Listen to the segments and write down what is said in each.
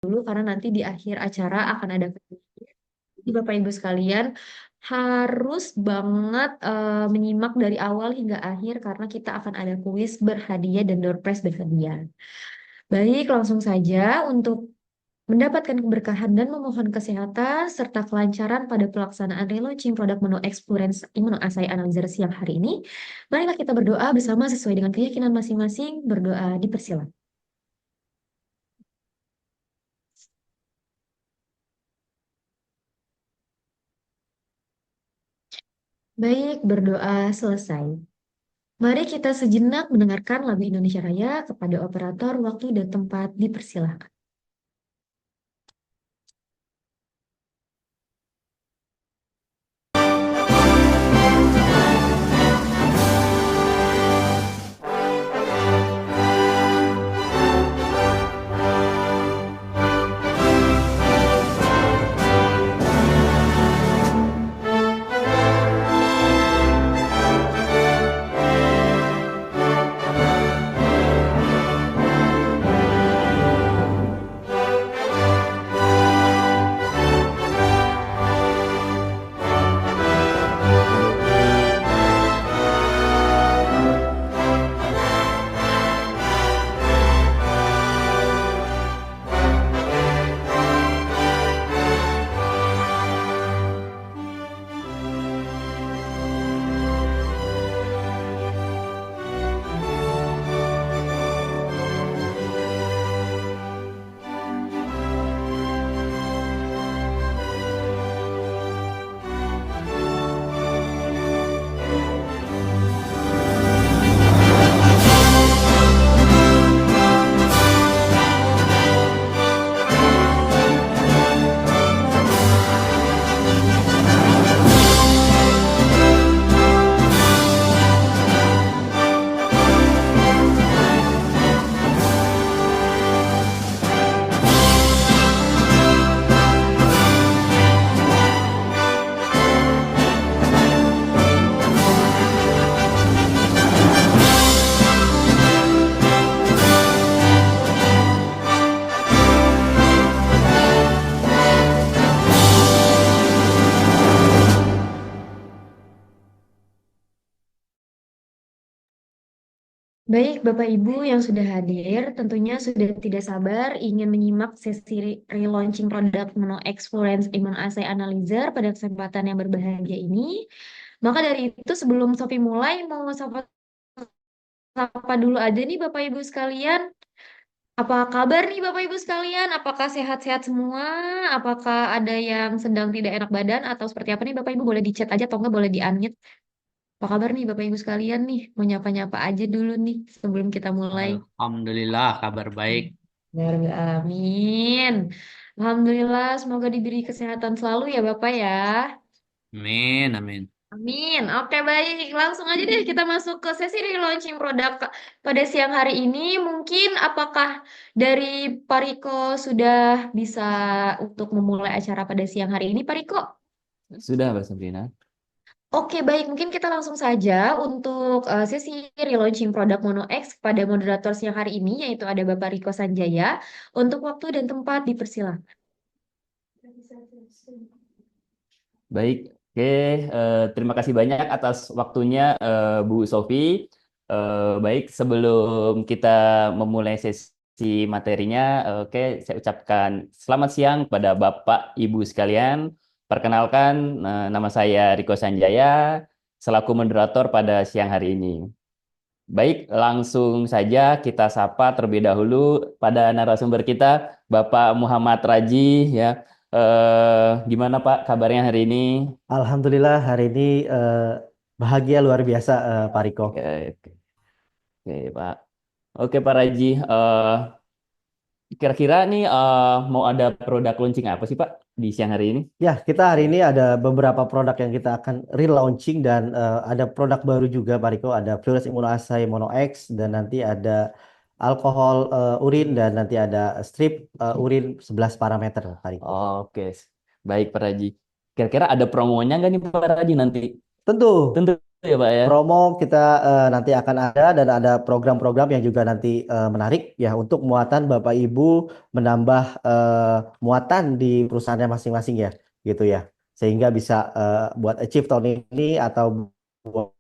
dulu karena nanti di akhir acara akan ada kuis. Jadi Bapak Ibu sekalian harus banget menyimak dari awal hingga akhir karena kita akan ada kuis berhadiah dan door prize berhadiah. Baik, langsung saja untuk mendapatkan keberkahan dan memohon kesehatan serta kelancaran pada pelaksanaan relaunching produk menu Experience Immunoassay Analyzer siang hari ini. Marilah kita berdoa bersama sesuai dengan keyakinan masing-masing. Berdoa dipersilakan. Baik, berdoa selesai. Mari kita sejenak mendengarkan lagu Indonesia Raya kepada operator waktu dan tempat dipersilakan. Baik, Bapak Ibu yang sudah hadir, tentunya sudah tidak sabar ingin menyimak sesi relaunching produk Meno Experience Immune Assay Analyzer pada kesempatan yang berbahagia ini. Maka dari itu sebelum Sofi mulai, mau sapa dulu aja nih Bapak Ibu sekalian. Apa kabar nih Bapak Ibu sekalian? Apakah sehat-sehat semua? Apakah ada yang sedang tidak enak badan atau seperti apa nih Bapak Ibu? Boleh di chat aja atau enggak boleh di-unmute. Apa kabar nih Bapak Ibu sekalian nih? Mau nyapa-nyapa aja dulu nih sebelum kita mulai. Alhamdulillah, kabar baik. Amin. Alhamdulillah, semoga diberi kesehatan selalu ya Bapak ya. Amin, amin. Amin. Oke, baik. Langsung aja deh kita masuk ke sesi relaunching produk pada siang hari ini. Mungkin apakah dari Pak Riko sudah bisa untuk memulai acara pada siang hari ini, Pak Riko? Sudah, Mbak Sabrina. Oke, baik. Mungkin kita langsung saja untuk sesi relaunching produk Mono X pada moderator siang hari ini, yaitu ada Bapak Riko Sanjaya. Untuk waktu dan tempat dipersilakan. Baik, oke. Terima kasih banyak atas waktunya, Bu Sofi. Baik, sebelum kita memulai sesi materinya, oke, saya ucapkan selamat siang kepada Bapak, Ibu sekalian. Perkenalkan, nama saya Riko Sanjaya, selaku moderator pada siang hari ini. Baik, langsung saja kita sapa terlebih dahulu pada narasumber kita, Bapak Muhammad Raji, ya. Gimana Pak kabarnya hari ini? Alhamdulillah hari ini bahagia luar biasa Pak Riko. Oke, oke, Pak. Oke Pak Raji, kira-kira nih mau ada produk launching apa sih Pak di siang hari ini? Ya, kita hari ini ada beberapa produk yang kita akan relaunching dan ada produk baru juga Pak Riko. Ada Fluores Immunoassay Mono X dan nanti ada alkohol urin dan nanti ada strip urin 11 parameter Pak Riko. Oke, baik Pak Raji. Kira-kira ada promonya nggak nih Pak Raji nanti? Tentu, Tentu ya Pak ya. Promo kita nanti akan ada dan ada program-program yang juga nanti menarik ya untuk muatan Bapak Ibu menambah muatan di perusahaannya masing-masing ya gitu ya. Sehingga bisa buat achieve tahun ini atau buat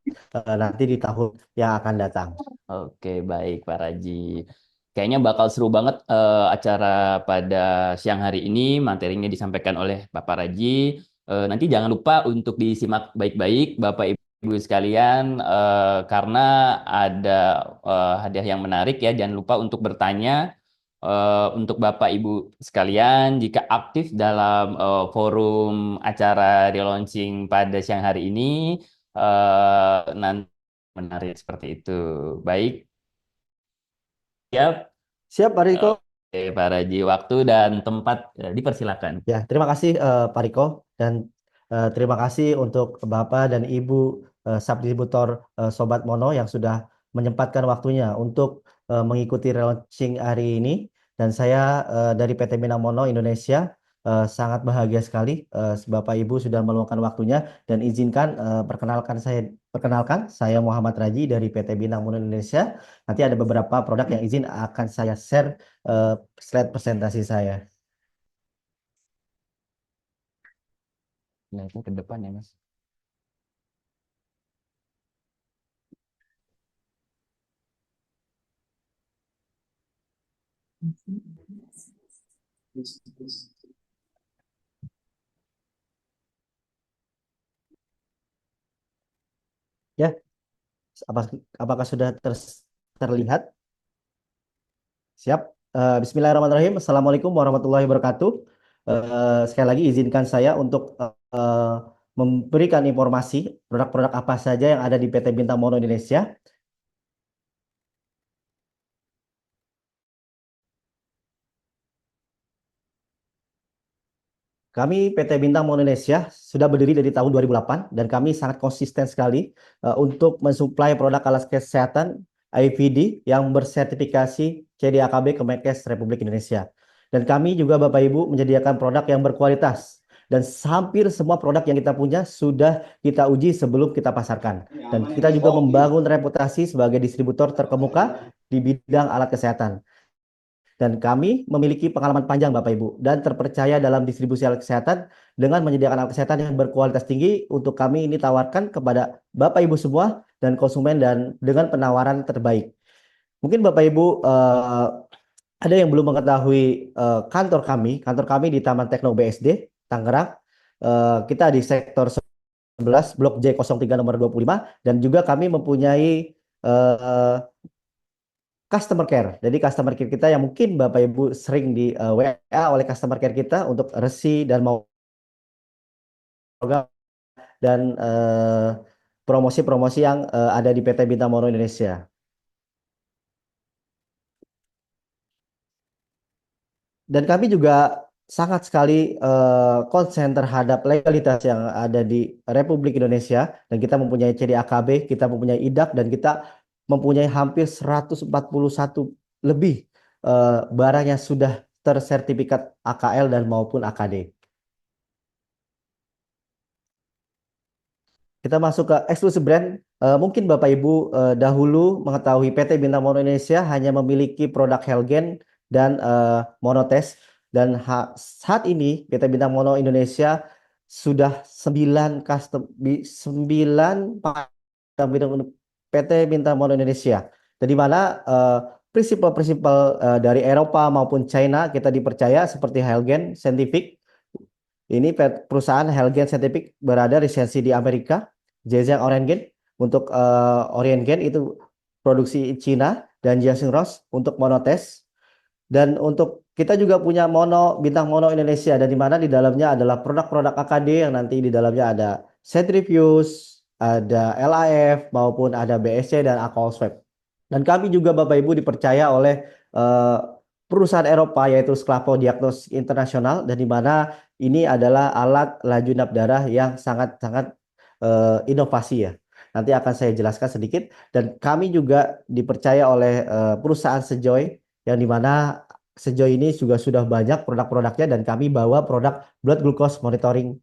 nanti di tahun yang akan datang. Oke, baik Pak Raji. Kayaknya bakal seru banget acara pada siang hari ini. Materinya disampaikan oleh Bapak Raji. Nanti jangan lupa untuk disimak baik-baik, Bapak Ibu sekalian, karena ada hadiah yang menarik ya. Jangan lupa untuk bertanya untuk Bapak Ibu sekalian jika aktif dalam forum acara relaunching pada siang hari ini. Nanti menarik seperti itu. Baik, siap. Siap, Pak Riko? Oke, Pak Raji, waktu dan tempat dipersilakan. Ya, terima kasih Pak Riko dan terima kasih untuk Bapak dan Ibu subdistributor Sobat Mono yang sudah menyempatkan waktunya untuk mengikuti launching hari ini. Dan saya dari PT Minang Mono Indonesia sangat bahagia sekali Bapak Ibu sudah meluangkan waktunya dan izinkan perkenalkan saya Muhammad Raji dari PT Minang Mono Indonesia. Nanti ada beberapa produk yang izin akan saya share slide presentasi saya. Lihatnya ke depan ya, Mas. Ya, apakah sudah terlihat? Siap. Bismillahirrahmanirrahim. Assalamualaikum warahmatullahi wabarakatuh. Sekali lagi izinkan saya untuk memberikan informasi produk-produk apa saja yang ada di PT Bintang Mono Indonesia. Kami PT Bintang Mono Indonesia sudah berdiri dari tahun 2008 dan kami sangat konsisten sekali untuk mensuplai produk alat kesehatan IVD yang bersertifikasi CDAKB Kemenkes Republik Indonesia. Dan kami juga Bapak Ibu menyediakan produk yang berkualitas dan hampir semua produk yang kita punya sudah kita uji sebelum kita pasarkan. Dan kita juga membangun reputasi sebagai distributor terkemuka di bidang alat kesehatan. Dan kami memiliki pengalaman panjang Bapak Ibu dan terpercaya dalam distribusi alat kesehatan dengan menyediakan alat kesehatan yang berkualitas tinggi untuk kami ini tawarkan kepada Bapak Ibu semua dan konsumen dan dengan penawaran terbaik. Mungkin Bapak Ibu ada yang belum mengetahui kantor kami di Taman Tekno BSD Tangerang. Kita di sektor 11 Blok J03 nomor 25 dan juga kami mempunyai customer care. Jadi customer care kita yang mungkin Bapak Ibu sering di WA oleh customer care kita untuk resi dan mau program dan promosi-promosi yang ada di PT Bintang Mono Indonesia. Dan kami juga sangat sekali konsen terhadap legalitas yang ada di Republik Indonesia dan kita mempunyai CDAKB, kita mempunyai IDAK dan kita mempunyai hampir 141 lebih barang yang sudah tersertifikat AKL dan maupun AKD. Kita masuk ke eksklusif brand. Mungkin Bapak Ibu dahulu mengetahui PT Bintang Mono Indonesia hanya memiliki produk Helgen dan Monotes. Dan saat ini PT Bintang Mono Indonesia sudah 9 PT Bintang Mono Indonesia. Jadi mana prinsip-prinsip dari Eropa maupun China kita dipercaya seperti Helgen Scientific. Ini perusahaan Helgen Scientific berada lisensi di Amerika. Zhejiang Oriengen untuk Oriengen itu produksi Cina dan Jiangxing Ross untuk Monotes. Dan untuk kita juga punya Bintang Mono Indonesia dan di mana di dalamnya adalah produk-produk AKD yang nanti di dalamnya ada Centrifuge, ada LAF maupun ada BSC dan Alcohol Swab. Dan kami juga Bapak Ibu dipercaya oleh perusahaan Eropa yaitu Sclavo Diagnostic International dan di mana ini adalah alat laju nap darah yang sangat-sangat inovasi ya. Nanti akan saya jelaskan sedikit dan kami juga dipercaya oleh perusahaan Sejoy yang di mana Sejoy ini juga sudah banyak produk-produknya dan kami bawa produk blood glucose monitoring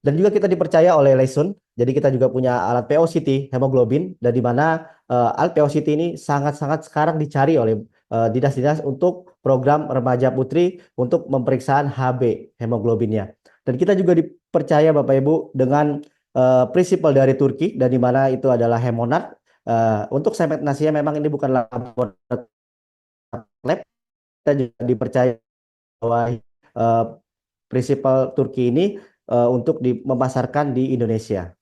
Dan juga kita dipercaya oleh Leysun. Jadi kita juga punya alat POCT hemoglobin dan di mana alat POCT ini sangat-sangat sekarang dicari oleh dinas-dinas untuk program remaja putri untuk pemeriksaan HB hemoglobinnya. Dan kita juga dipercaya Bapak Ibu dengan prinsipal dari Turki dan di mana itu adalah Hemonat. Untuk segmentasinya memang ini bukan laboratorium lab, kita juga dipercaya bahwa prinsipal Turki ini untuk memasarkan di Indonesia.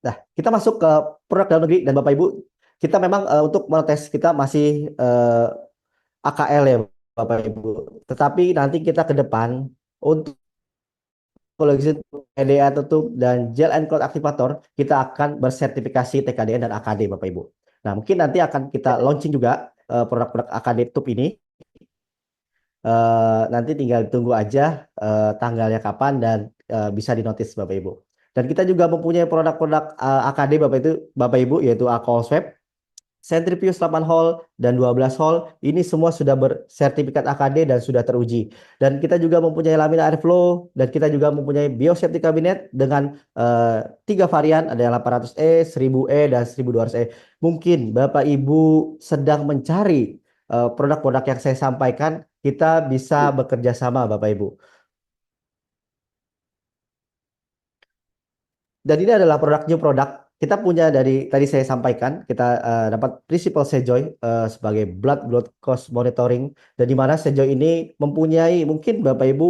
Nah, kita masuk ke produk dalam negeri dan Bapak Ibu, kita memang untuk menetes kita masih AKL ya Bapak Ibu. Tetapi nanti kita ke depan untuk kolagen EDA tutup dan gel and coat aktivator kita akan bersertifikasi TKDN dan AKD Bapak Ibu. Nah, mungkin nanti akan kita launching juga produk-produk AKD tutup ini. Nanti tinggal tunggu aja tanggalnya kapan dan bisa dinotis Bapak Ibu. Dan kita juga mempunyai produk-produk AKD Bapak Ibu yaitu alcohol swab, centrifuge 8 hole dan 12 hole. Ini semua sudah bersertifikat AKD dan sudah teruji. Dan kita juga mempunyai laminar airflow dan kita juga mempunyai biosafety cabinet dengan 3 varian, ada yang 800E, 1000E dan 1200E. Mungkin Bapak Ibu sedang mencari produk-produk yang saya sampaikan, kita bisa bekerja sama Bapak Ibu. Dan ini adalah new produk. Kita punya dari tadi saya sampaikan, kita dapat prinsipal Sejoy sebagai blood glucose monitoring. Dan di mana Sejoy ini mempunyai mungkin Bapak Ibu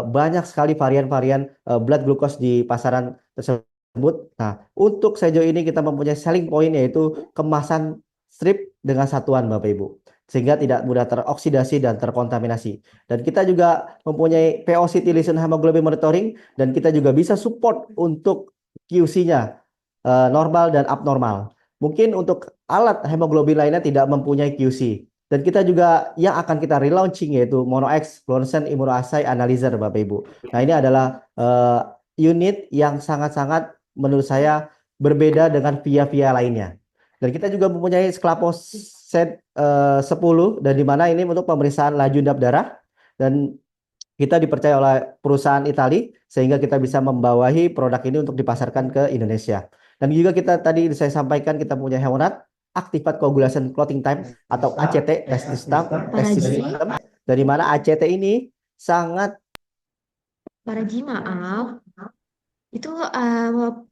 banyak sekali varian-varian blood glucose di pasaran tersebut. Nah, untuk Sejoy ini kita mempunyai selling point yaitu kemasan strip dengan satuan Bapak Ibu, sehingga tidak mudah teroksidasi dan terkontaminasi. Dan kita juga mempunyai POCT lesion hemoglobin monitoring dan kita juga bisa support untuk QC-nya normal dan abnormal. Mungkin untuk alat hemoglobin lainnya tidak mempunyai QC. Dan kita juga yang akan kita relaunching yaitu MonoX Fluorescent Immunoassay Analyzer Bapak Ibu. Nah, ini adalah unit yang sangat-sangat menurut saya berbeda dengan via-via lainnya. Dan kita juga mempunyai Sclapos set 10 dan di mana ini untuk pemeriksaan laju endap darah dan kita dipercaya oleh perusahaan Italia sehingga kita bisa membawahi produk ini untuk dipasarkan ke Indonesia. Dan juga kita tadi saya sampaikan kita punya Hemonat Activated Coagulation Clotting Time atau ACT test system dari mana ACT ini sangat Para Ji, maaf, itu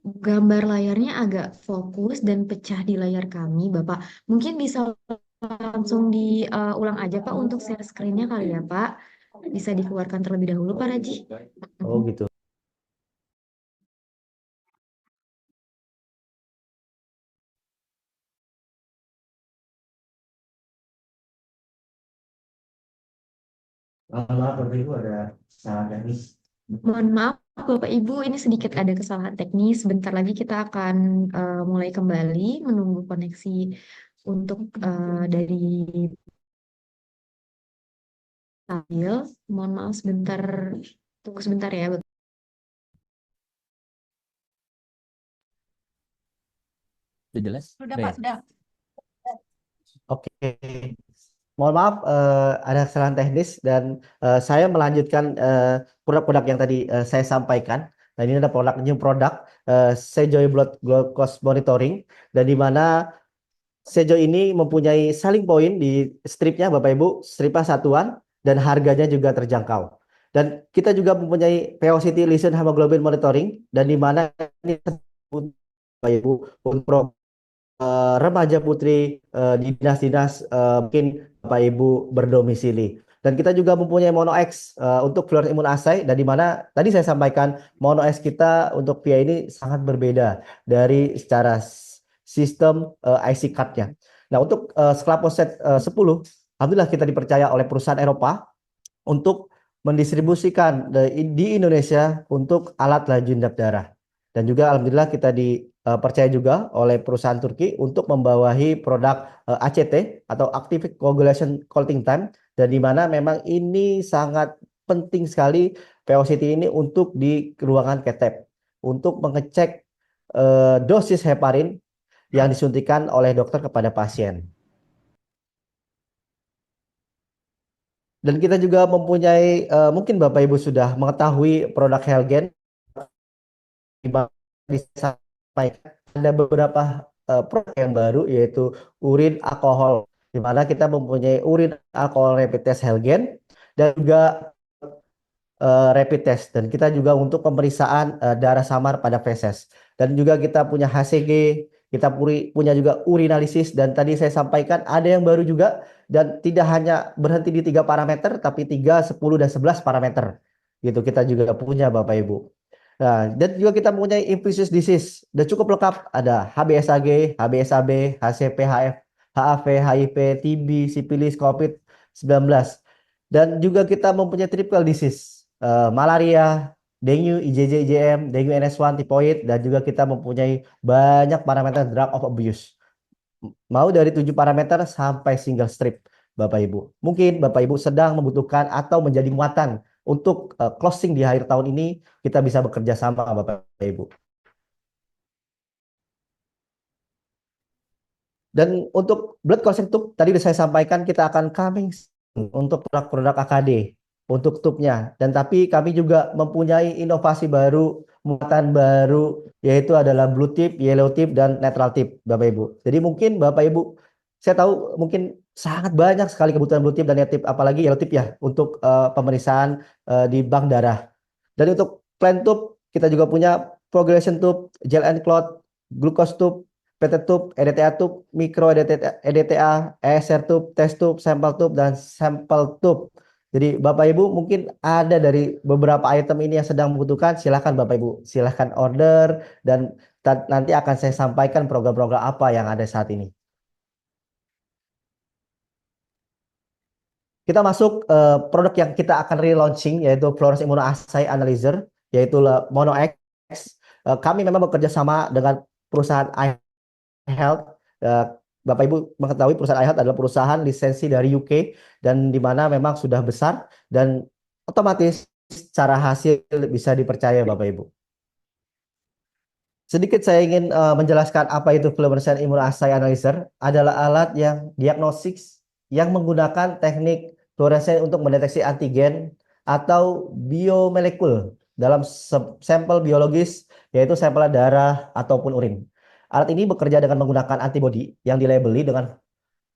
gambar layarnya agak fokus dan pecah di layar kami, Bapak. Mungkin bisa langsung diulang aja, Pak, untuk share screen-nya kali ya, Pak. Bisa dikeluarkan terlebih dahulu, Pak Raji. oh gitu. Maaf, Bapak Ibu ada salah teknis. Mohon maaf, Bapak Ibu, ini sedikit ada kesalahan teknis. Bentar lagi kita akan mulai kembali menunggu koneksi untuk dari tabel. Mohon maaf sebentar, tunggu sebentar ya. Sudah jelas? Sudah Udah Pak, ya? sudah. Oke. Mohon maaf ada kesalahan teknis dan saya melanjutkan produk-produk yang tadi saya sampaikan. Nah, ini ada produk new produk Sejoy Blood Glucose Monitoring dan di mana Sejoy ini mempunyai selling point di stripnya Bapak Ibu, stripnya satuan dan harganya juga terjangkau. Dan kita juga mempunyai POCT lesion hemoglobin monitoring dan di mana ini Bapak Ibu untuk remaja putri di dinas-dinas mungkin Bapak Ibu berdomisili. Dan kita juga mempunyai MonoX untuk fluorescent immune assay dan di mana tadi saya sampaikan MonoX kita untuk VIA ini sangat berbeda dari secara sistem IC card-nya. Nah, untuk Sclaposet 10 alhamdulillah kita dipercaya oleh perusahaan Eropa untuk mendistribusikan di Indonesia untuk alat laju endap darah. Dan juga alhamdulillah kita dipercaya juga oleh perusahaan Turki untuk membawahi produk ACT atau Active Coagulation Clotting Time dan di mana memang ini sangat penting sekali POCT ini untuk di ruangan ketep untuk mengecek dosis heparin yang disuntikan oleh dokter kepada pasien. Dan kita juga mempunyai, mungkin Bapak Ibu sudah mengetahui produk Helgen, di mana disampaikan ada beberapa produk yang baru, yaitu urin alkohol, di mana kita mempunyai urin alkohol rapid test Helgen dan juga rapid test, dan kita juga untuk pemeriksaan darah samar pada feses, dan juga kita punya HCG, kita punya juga urinalisis, dan tadi saya sampaikan ada yang baru juga, dan tidak hanya berhenti di 3 parameter tapi 3, 10, dan 11 parameter gitu kita juga punya Bapak Ibu. Nah, dan juga kita mempunyai infectious disease, dan cukup lengkap, ada HBsAg, HBsAb, HCP, HF, HAV, HIV, TB, sipilis, COVID-19. Dan juga kita mempunyai triple disease, malaria, dengue, IJJ, IJM, dengue NS1, tipoid, dan juga kita mempunyai banyak parameter drug of abuse. Mau dari 7 parameter sampai single strip, Bapak Ibu. Mungkin Bapak Ibu sedang membutuhkan atau menjadi muatan untuk closing di akhir tahun ini, kita bisa bekerja sama Bapak Ibu. Dan untuk blood collection tube tadi sudah saya sampaikan, kita akan coming untuk produk-produk AKD untuk tubnya. Dan tapi kami juga mempunyai inovasi baru, muatan baru, yaitu adalah blue tip, yellow tip, dan neutral tip, Bapak Ibu. Jadi mungkin Bapak Ibu, saya tahu mungkin sangat banyak sekali kebutuhan blue tip dan yellow tip, apalagi yellow tip ya, untuk pemeriksaan di bank darah. Dan untuk plain tube, kita juga punya progression tube, gel and clot, glucose tube, PT tube, EDTA tube, mikro EDTA, ESR tube, test tube, sampel tube, dan sampel tube. Jadi Bapak Ibu mungkin ada dari beberapa item ini yang sedang membutuhkan, silahkan Bapak Ibu, silahkan order, dan nanti akan saya sampaikan program-program apa yang ada saat ini. Kita masuk produk yang kita akan relaunching, yaitu Fluorescence Immunoassay Analyzer, yaitu Mono X. Kami memang bekerja sama dengan perusahaan iHealth. Bapak Ibu mengetahui perusahaan iHealth adalah perusahaan lisensi dari UK, dan di mana memang sudah besar dan otomatis secara hasil bisa dipercaya Bapak Ibu. Sedikit saya ingin menjelaskan apa itu Fluorescence Immunoassay Analyzer. Adalah alat yang diagnostik yang menggunakan teknik fluorescence untuk mendeteksi antigen atau biomolekul dalam sampel biologis, yaitu sampel darah ataupun urin. Alat ini bekerja dengan menggunakan antibodi yang dilabeli dengan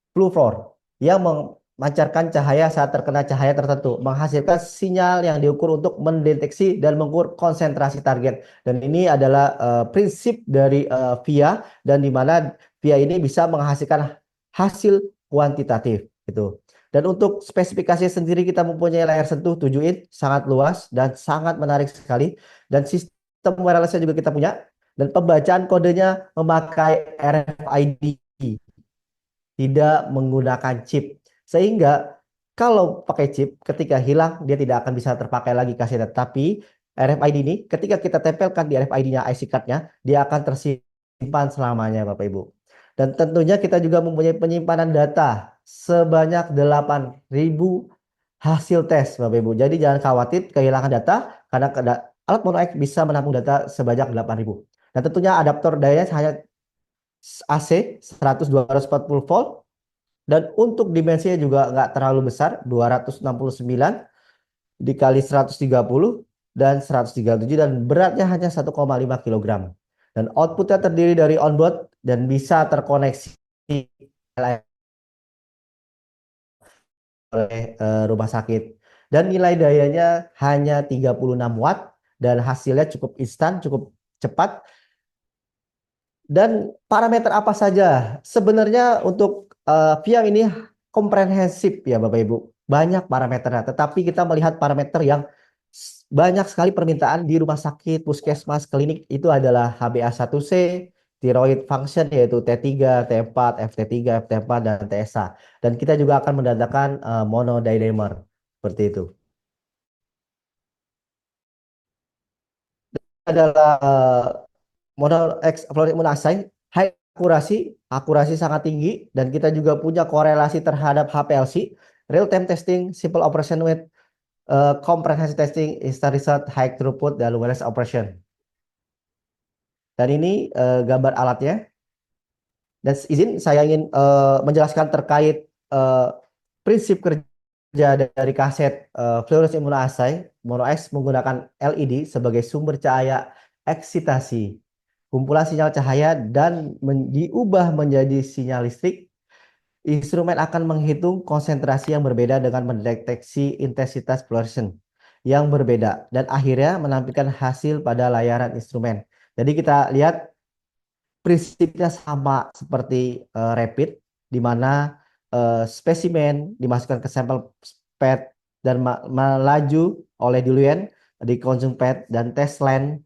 fluor yang memancarkan cahaya saat terkena cahaya tertentu, menghasilkan sinyal yang diukur untuk mendeteksi dan mengukur konsentrasi target. Dan ini adalah prinsip dari VIA, dan di mana VIA ini bisa menghasilkan hasil kuantitatif gitu. Dan untuk spesifikasi sendiri, kita mempunyai layar sentuh 7 in, sangat luas dan sangat menarik sekali. Dan sistem wirelessnya juga kita punya. Dan pembacaan kodenya memakai RFID, tidak menggunakan chip. Sehingga kalau pakai chip, ketika hilang dia tidak akan bisa terpakai lagi kasetnya. Tapi RFID ini ketika kita tempelkan di RFID-nya, IC card-nya, dia akan tersimpan selamanya Bapak Ibu. Dan tentunya kita juga mempunyai penyimpanan data sebanyak 8.000 hasil tes Bapak Ibu. Jadi jangan khawatir kehilangan data, karena alat Mono X bisa menampung data sebanyak 8.000. Dan tentunya adaptor dayanya hanya AC 100-240 volt, dan untuk dimensinya juga nggak terlalu besar, 269 dikali 130 dan 137, dan beratnya hanya 1,5 kg. Dan outputnya terdiri dari onboard dan bisa terkoneksi oleh rumah sakit. Dan nilai dayanya hanya 36 watt, dan hasilnya cukup instan, cukup cepat. Dan parameter apa saja? Sebenarnya untuk VIA ini komprehensif ya Bapak Ibu. Banyak parameternya, tetapi kita melihat parameter yang banyak sekali permintaan di rumah sakit, puskesmas, klinik, itu adalah HbA1c, thyroid function yaitu T3, T4, FT3, FT4, dan TSA. Dan kita juga akan mendatangkan monodimer seperti itu. Adalah modal X Fluorescence Immunoassay, high akurasi sangat tinggi, dan kita juga punya korelasi terhadap HPLC, real time testing, simple operation with comprehensive testing, instant result, high throughput, dan wireless operation. Dan ini gambar alatnya. Dan izin saya ingin menjelaskan terkait prinsip kerja dari kaset fluorescence immunoassay Mono X menggunakan LED sebagai sumber cahaya eksitasi. Kumpulan sinyal cahaya dan diubah menjadi sinyal listrik. Instrumen akan menghitung konsentrasi yang berbeda dengan mendeteksi intensitas fluorescence yang berbeda dan akhirnya menampilkan hasil pada layaran instrumen. Jadi kita lihat prinsipnya sama seperti rapid, di mana spesimen dimasukkan ke sampel PET dan melaju oleh diluent di konsum PET dan tes line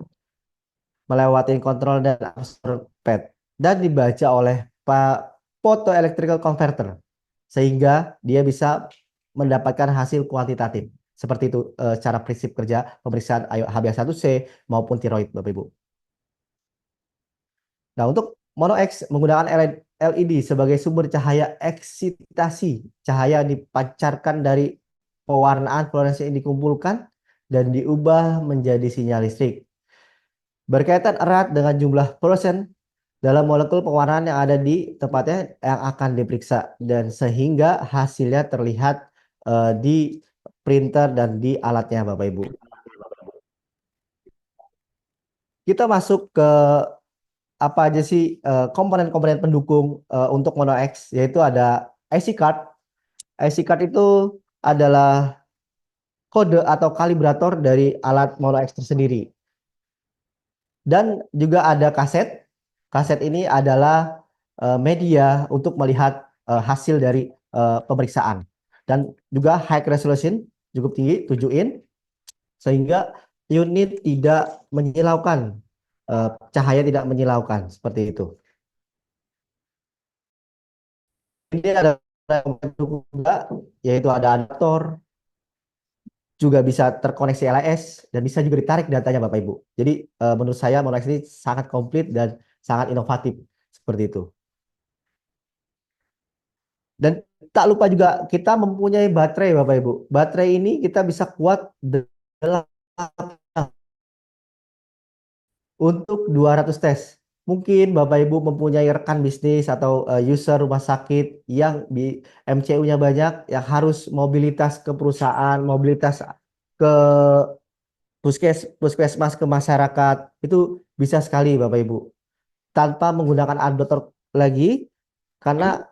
melewati kontrol dan absorb PET dan dibaca oleh photoelectrical converter sehingga dia bisa mendapatkan hasil kuantitatif. Seperti itu cara prinsip kerja pemeriksaan HbA1c maupun tiroid, Bapak Ibu. Nah, untuk Mono X menggunakan LED sebagai sumber cahaya eksitasi. Cahaya dipancarkan dari pewarnaan fluorescence yang dikumpulkan dan diubah menjadi sinyal listrik. Berkaitan erat dengan jumlah fluorescent dalam molekul pewarnaan yang ada di tempatnya yang akan diperiksa dan sehingga hasilnya terlihat di printer dan di alatnya, Bapak Ibu. Kita masuk ke apa aja sih komponen-komponen pendukung untuk Mono X, yaitu ada IC card. IC card itu adalah kode atau kalibrator dari alat Mono X tersendiri. Dan juga ada kaset. Kaset ini adalah media untuk melihat hasil dari pemeriksaan. Dan juga high resolution, cukup tinggi, 7 in, sehingga unit tidak menyilaukan, cahaya tidak menyilaukan, seperti itu. Ini ada pendukung juga, yaitu ada adaptor, juga bisa terkoneksi LAS, dan bisa juga ditarik datanya Bapak Ibu. Jadi menurut saya Mono X ini sangat komplit dan sangat inovatif, seperti itu. Dan tak lupa juga kita mempunyai baterai Bapak Ibu. Baterai ini kita bisa kuat dalam untuk 200 tes. Mungkin Bapak Ibu mempunyai rekan bisnis atau user rumah sakit yang di MCU-nya banyak, yang harus mobilitas ke perusahaan, mobilitas ke puskesmas, ke masyarakat. Itu bisa sekali Bapak Ibu. Tanpa menggunakan adaptor lagi, karena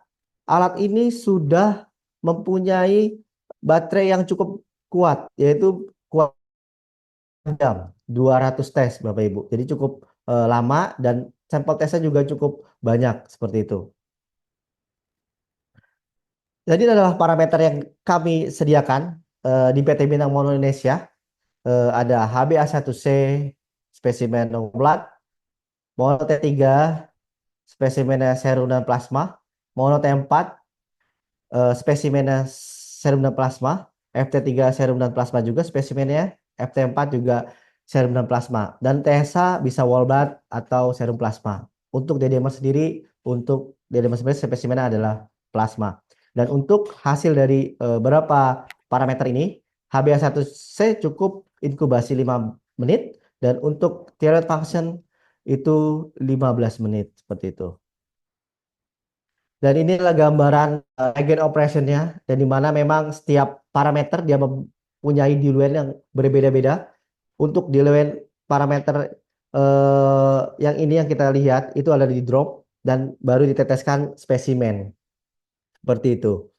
alat ini sudah mempunyai baterai yang cukup kuat, yaitu kuat jam 200 tes Bapak Ibu. Jadi cukup lama dan sampel tesnya juga cukup banyak seperti itu. Jadi ini adalah parameter yang kami sediakan di PT Bintang Mono Indonesia. Ada HbA1c, spesimen blood, Mono T3, spesimennya serum dan plasma, Mono T4, spesimennya serum dan plasma, FT3 serum dan plasma juga spesimennya, FT4 juga serum dan plasma, dan TSA bisa whole blood atau serum plasma. Untuk D-dimer sendiri, spesimennya adalah plasma. Dan untuk hasil dari beberapa parameter ini, HbA1c cukup inkubasi 5 menit, dan untuk thyroid function itu 15 menit, seperti itu. Dan ini adalah gambaran agent operationnya, dan di mana memang setiap parameter dia mempunyai diluent yang berbeda-beda. Untuk diluent parameter yang ini yang kita lihat itu ada di drop dan baru diteteskan spesimen, seperti itu.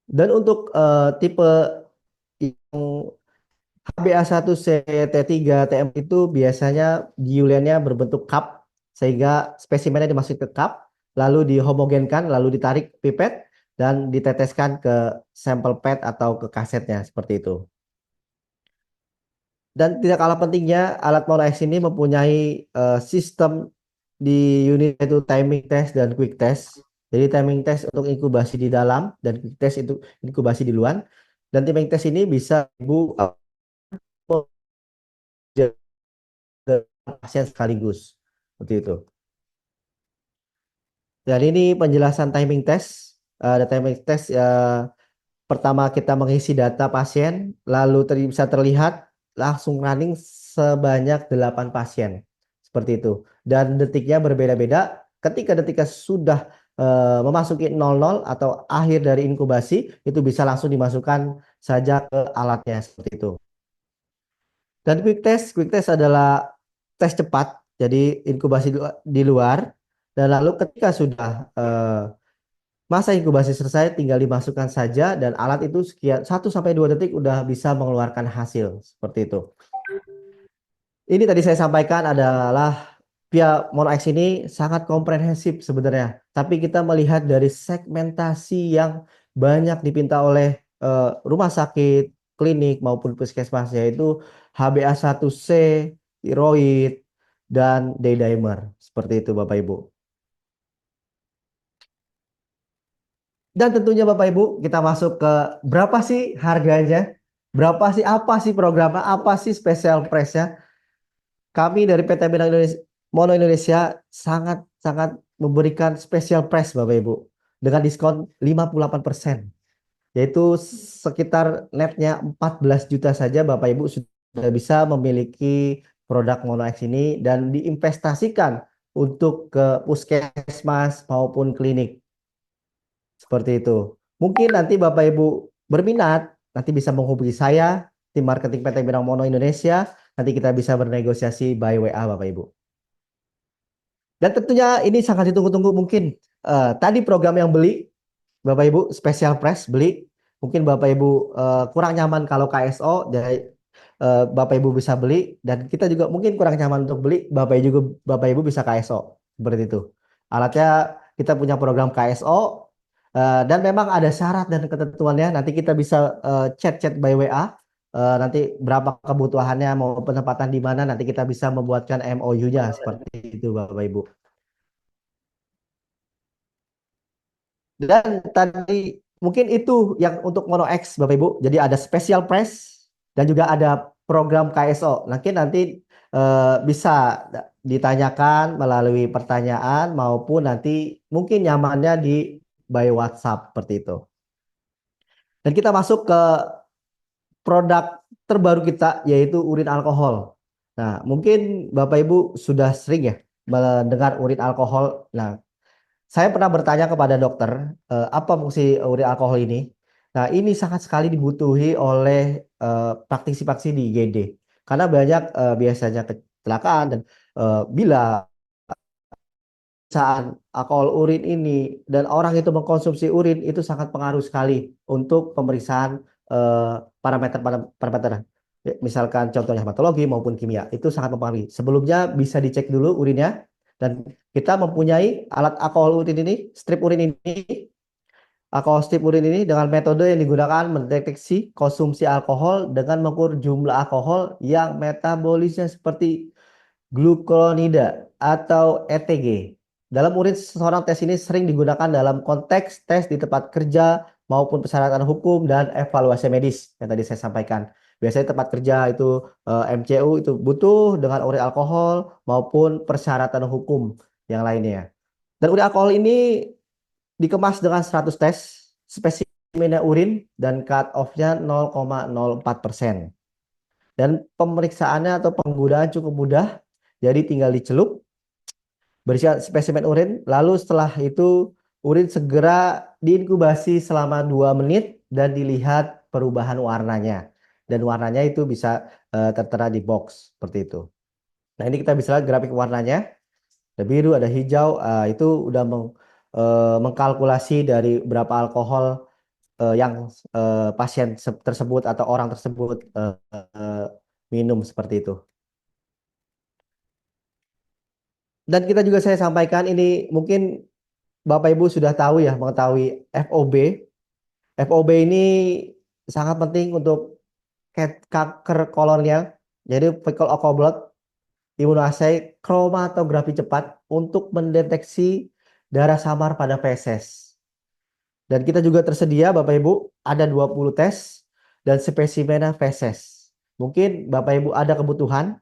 Dan untuk tipe yang HbA1c T3 TM itu biasanya diluentnya berbentuk cup, sehingga spesimennya dimasukin ke cup, lalu dihomogenkan, lalu ditarik pipet dan diteteskan ke sampel PET atau ke kasetnya, seperti itu. Dan tidak kalah pentingnya, alat Mono X ini mempunyai sistem di unit yaitu timing test dan quick test. Jadi timing test untuk inkubasi di dalam dan quick test itu inkubasi di luar. Dan timing test ini bisa Ibu pasien sekaligus, seperti itu. Dan ini penjelasan timing test. Ada timing test pertama kita mengisi data pasien, lalu bisa terlihat langsung running sebanyak 8 pasien, seperti itu. Dan detiknya berbeda-beda. Ketika sudah memasuki 00 atau akhir dari inkubasi, itu bisa langsung dimasukkan saja ke alatnya seperti itu. Dan quick test adalah tes cepat, jadi inkubasi di luar, dan lalu ketika sudah masa inkubasi selesai, tinggal dimasukkan saja, dan alat itu sekian 1 sampai 2 detik udah bisa mengeluarkan hasil seperti itu. Ini tadi saya sampaikan adalah via MonoX ini sangat komprehensif sebenarnya, tapi kita melihat dari segmentasi yang banyak dipinta oleh rumah sakit, klinik maupun puskesmas, yaitu HbA1c, tiroid, dan D-dimer. Seperti itu Bapak Ibu. Dan tentunya Bapak Ibu, kita masuk ke berapa sih harganya? Berapa sih, apa sih programnya, apa sih special price-nya? Kami dari PT Bintang Indonesia, Mono Indonesia sangat memberikan special price Bapak Ibu dengan diskon 58%, yaitu sekitar netnya 14 juta saja Bapak Ibu sudah bisa memiliki produk Mono X ini dan diinvestasikan untuk ke puskesmas maupun klinik. Seperti itu. Mungkin nanti Bapak Ibu berminat, nanti bisa menghubungi saya, tim marketing PT Bintang Mono Indonesia. Nanti kita bisa bernegosiasi by WA Bapak Ibu. Dan tentunya ini sangat ditunggu-tunggu mungkin. Tadi program yang beli, Bapak Ibu special price beli. Mungkin Bapak Ibu kurang nyaman kalau KSO, jadi Bapak Ibu bisa beli. Dan kita juga mungkin kurang nyaman untuk beli, Bapak Ibu bisa KSO. Seperti itu. Alatnya kita punya program KSO. Dan memang ada syarat dan ketentuannya. Nanti kita bisa chat-chat by WA. Nanti berapa kebutuhannya, mau penempatan di mana, nanti kita bisa membuatkan MOU-nya seperti itu Bapak Ibu. Dan tadi mungkin itu yang untuk Mono X Bapak Ibu. Jadi ada special price dan juga ada program KSO. Nanti bisa ditanyakan melalui pertanyaan maupun nanti mungkin nyamannya di by WhatsApp seperti itu. Dan kita masuk ke produk terbaru kita yaitu urin alkohol. Nah, mungkin Bapak Ibu sudah sering ya mendengar urin alkohol. Nah, saya pernah bertanya kepada dokter, apa fungsi urin alkohol ini? Nah, ini sangat sekali dibutuhi oleh praktisi-praktisi di IGD. Karena banyak biasanya kecelakaan dan bila pemeriksaan alkohol urin ini dan orang itu mengkonsumsi urin itu sangat pengaruh sekali untuk pemeriksaan parameter. Ya, misalkan contohnya hematologi maupun kimia itu sangat mempengaruhi. Sebelumnya bisa dicek dulu urinnya dan kita mempunyai alat alkohol urin ini, strip urin ini, alkohol strip urin ini dengan metode yang digunakan mendeteksi konsumsi alkohol dengan mengukur jumlah alkohol yang metabolisnya seperti glucuronida atau ETG. Dalam urin seseorang, tes ini sering digunakan dalam konteks tes di tempat kerja maupun persyaratan hukum dan evaluasi medis yang tadi saya sampaikan. Biasanya tempat kerja itu MCU itu butuh dengan urin alkohol maupun persyaratan hukum yang lainnya. Dan urin alkohol ini dikemas dengan 100 tes spesimennya urin dan cut off-nya 0,04%. Dan pemeriksaannya atau penggunaan cukup mudah. Jadi tinggal dicelup berisikan spesimen urin, lalu setelah itu urin segera diinkubasi selama 2 menit dan dilihat perubahan warnanya. Dan warnanya itu bisa tertera di box seperti itu. Nah, ini kita bisa lihat grafik warnanya. Ada biru, ada hijau, itu udah mengkalkulasi dari berapa alkohol yang pasien tersebut atau orang tersebut minum seperti itu. Dan kita juga saya sampaikan ini mungkin Bapak Ibu sudah tahu ya, mengetahui FOB. FOB ini sangat penting untuk kanker kolonnya. Jadi fecal occult immunoassay kromatografi cepat untuk mendeteksi darah samar pada feses. Dan kita juga tersedia Bapak Ibu ada 20 tes dan spesimennya feses. Mungkin Bapak Ibu ada kebutuhan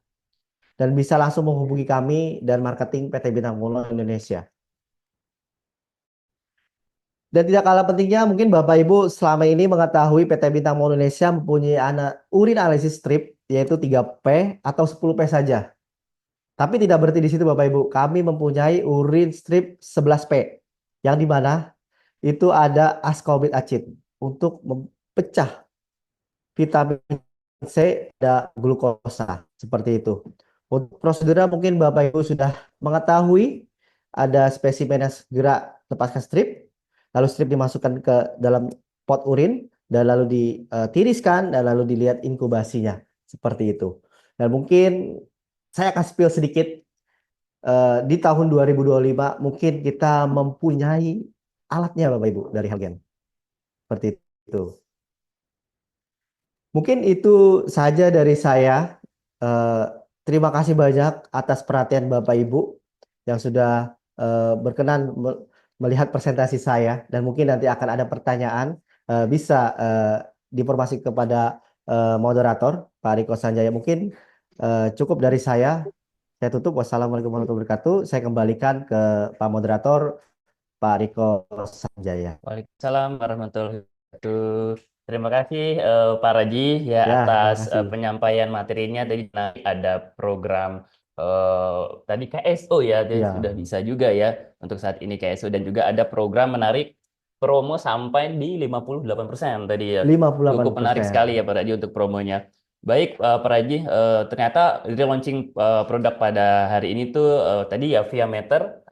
dan bisa langsung menghubungi kami dan marketing PT Bintang Mono Indonesia. Dan tidak kalah pentingnya mungkin Bapak Ibu selama ini mengetahui PT Bintang Mono Indonesia mempunyai urin analisis strip yaitu 3P atau 10P saja. Tapi tidak berhenti di situ Bapak Ibu. Kami mempunyai urin strip 11P yang di mana itu ada ascorbate acid untuk memecah vitamin C dan glukosa seperti itu. Untuk prosedurnya mungkin Bapak Ibu sudah mengetahui ada spesimen yang segera lepaskan strip, lalu strip dimasukkan ke dalam pot urin dan lalu ditiriskan dan lalu dilihat inkubasinya seperti itu. Dan mungkin saya akan spill sedikit di tahun 2025 mungkin kita mempunyai alatnya Bapak Ibu dari Helgen. Seperti itu. Mungkin itu saja dari saya. Eh, Terima kasih banyak atas perhatian Bapak Ibu yang sudah berkenan melihat presentasi saya dan mungkin nanti akan ada pertanyaan bisa diinformasi kepada moderator Pak Riko Sanjaya. Mungkin cukup dari saya. Saya tutup. Wassalamualaikum warahmatullahi wabarakatuh. Saya kembalikan ke Pak Moderator Pak Riko Sanjaya. Waalaikumsalam warahmatullahi wabarakatuh. Terima kasih Pak Raji ya Ya, atas terima kasih. penyampaian materinya. Tadi ada program tadi KSO ya, dia sudah Ya, bisa juga ya untuk saat ini KSO dan juga ada program menarik promo sampai di 58% tadi ya. Cukup menarik 58%. sekali ya Pak Raji untuk promonya. Baik Pak Raji, ternyata relaunching produk pada hari ini tuh tadi ya via meter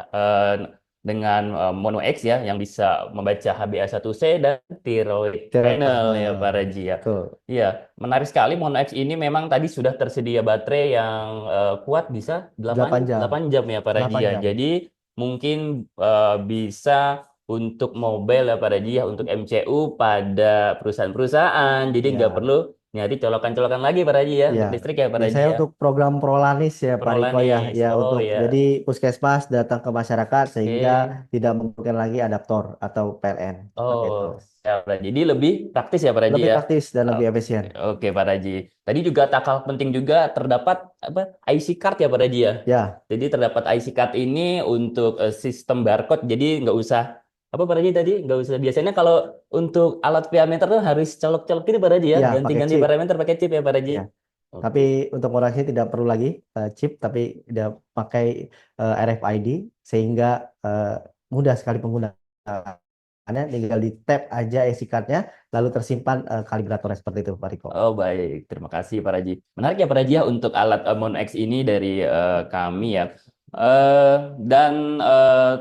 dengan Mono X ya yang bisa membaca HbA1c dan thyroid panel ya Pak Raji ya. Betul. Iya, menarik sekali Mono X ini memang tadi sudah tersedia baterai yang kuat bisa 8 8 jam. 8 jam ya Pak Raji 8 ya. jam. Jadi mungkin bisa untuk mobile ya Pak Raji ya untuk MCU pada perusahaan-perusahaan. Jadi nggak Ya. perlu nyari colokan-colokan lagi Pak Raji ya Ya, untuk listrik ya Pak Raji biasanya ya. untuk program Prolanis ya Pak Riko ya, Prolanis. ya Oh untuk jadi ya. puskesmas datang ke masyarakat sehingga Oke. tidak memerlukan lagi adaptor atau PLN seperti itu. Oh, ya, Pak Raji. Jadi lebih praktis ya Pak Raji Lebih ya. praktis dan lebih Oke, efisien. oke Pak Raji. Tadi juga tak kalah penting juga terdapat apa IC card ya Pak Raji ya. Ya, Jadi terdapat IC card ini untuk sistem barcode. Jadi nggak usah apa Pak Raji tadi nggak usah biasanya kalau untuk alat via meter tuh harus colok-colok ini Pak Raji ya. ya pakai Ganti-ganti chip. parameter pakai chip ya Pak Raji. Ya. Tapi Oke. untuk ngurangnya tidak perlu lagi chip, tapi udah pakai RFID sehingga eh, mudah sekali penggunaannya. Tinggal di tap aja SD card-nya, lalu tersimpan kalibratornya seperti itu, Pak Riko. Oh baik, terima kasih Pak Raji. Menarik ya Pak Raji ya untuk alat Mono X ini dari kami ya. Eh dan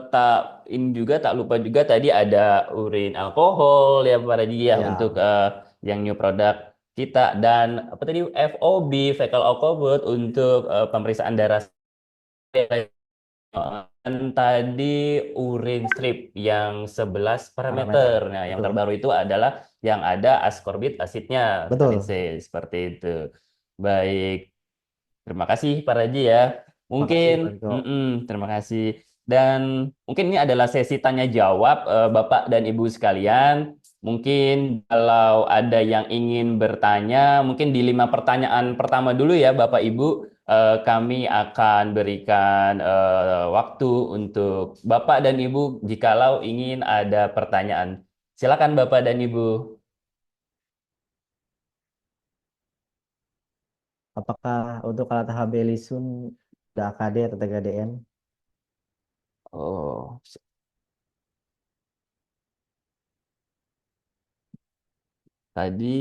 tak ini juga tak lupa juga tadi ada urin alkohol ya Pak Raji ya untuk Ya, yang new product kita dan apa tadi FOB fecal alcohol untuk pemeriksaan darah dan tadi urin strip yang 11 parameter. parameter. Nah, yang Betul. terbaru itu adalah yang ada ascorbate asidnya, vitamin C, Betul. seperti itu. Baik, terima kasih Pak Raji ya. Makasih, Mungkin, Pak Riko. terima kasih. Dan mungkin ini adalah sesi tanya jawab Bapak dan Ibu sekalian. Mungkin kalau ada yang ingin bertanya, mungkin di 5 pertanyaan pertama dulu ya Bapak Ibu. Kami akan berikan waktu untuk Bapak dan Ibu jikalau ingin ada pertanyaan. Silakan Bapak dan Ibu. Apakah untuk alat HB Lisun udah AKD atau TKDN? Oh, tadi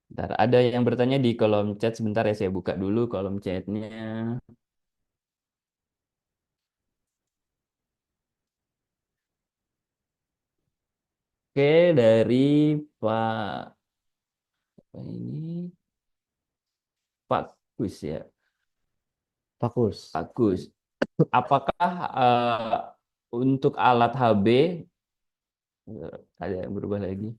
bentar, ada yang bertanya di kolom chat sebentar ya saya buka dulu kolom chatnya. Oke, dari Pak apa ini Pak Gus ya. Fokus. Pak Gus, apakah untuk alat HB ada yang berubah lagi?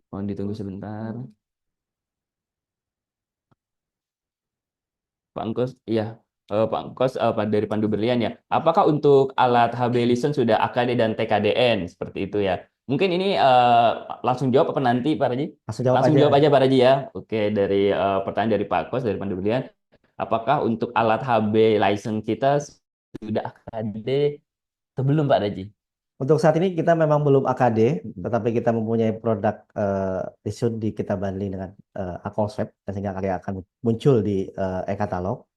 Mohon ditunggu sebentar. Pak Angkos, iya. Pak Angkos dari Pandu Berlian ya. Apakah untuk alat HB Listen sudah AKD dan TKDN seperti itu ya? Mungkin ini langsung jawab apa nanti Pak Raji? Langsung jawab Langsung aja. jawab aja Pak Raji ya. Oke, dari pertanyaan dari Pak Angkos dari Pandu Berlian. Apakah untuk alat HB license kita sudah AKD atau belum Pak Raji? Untuk saat ini kita memang belum AKD, Mm-mm. tetapi kita mempunyai produk Lisun di kita bundling dengan Alcohol Swab, dan sehingga nanti akan muncul di e-katalog.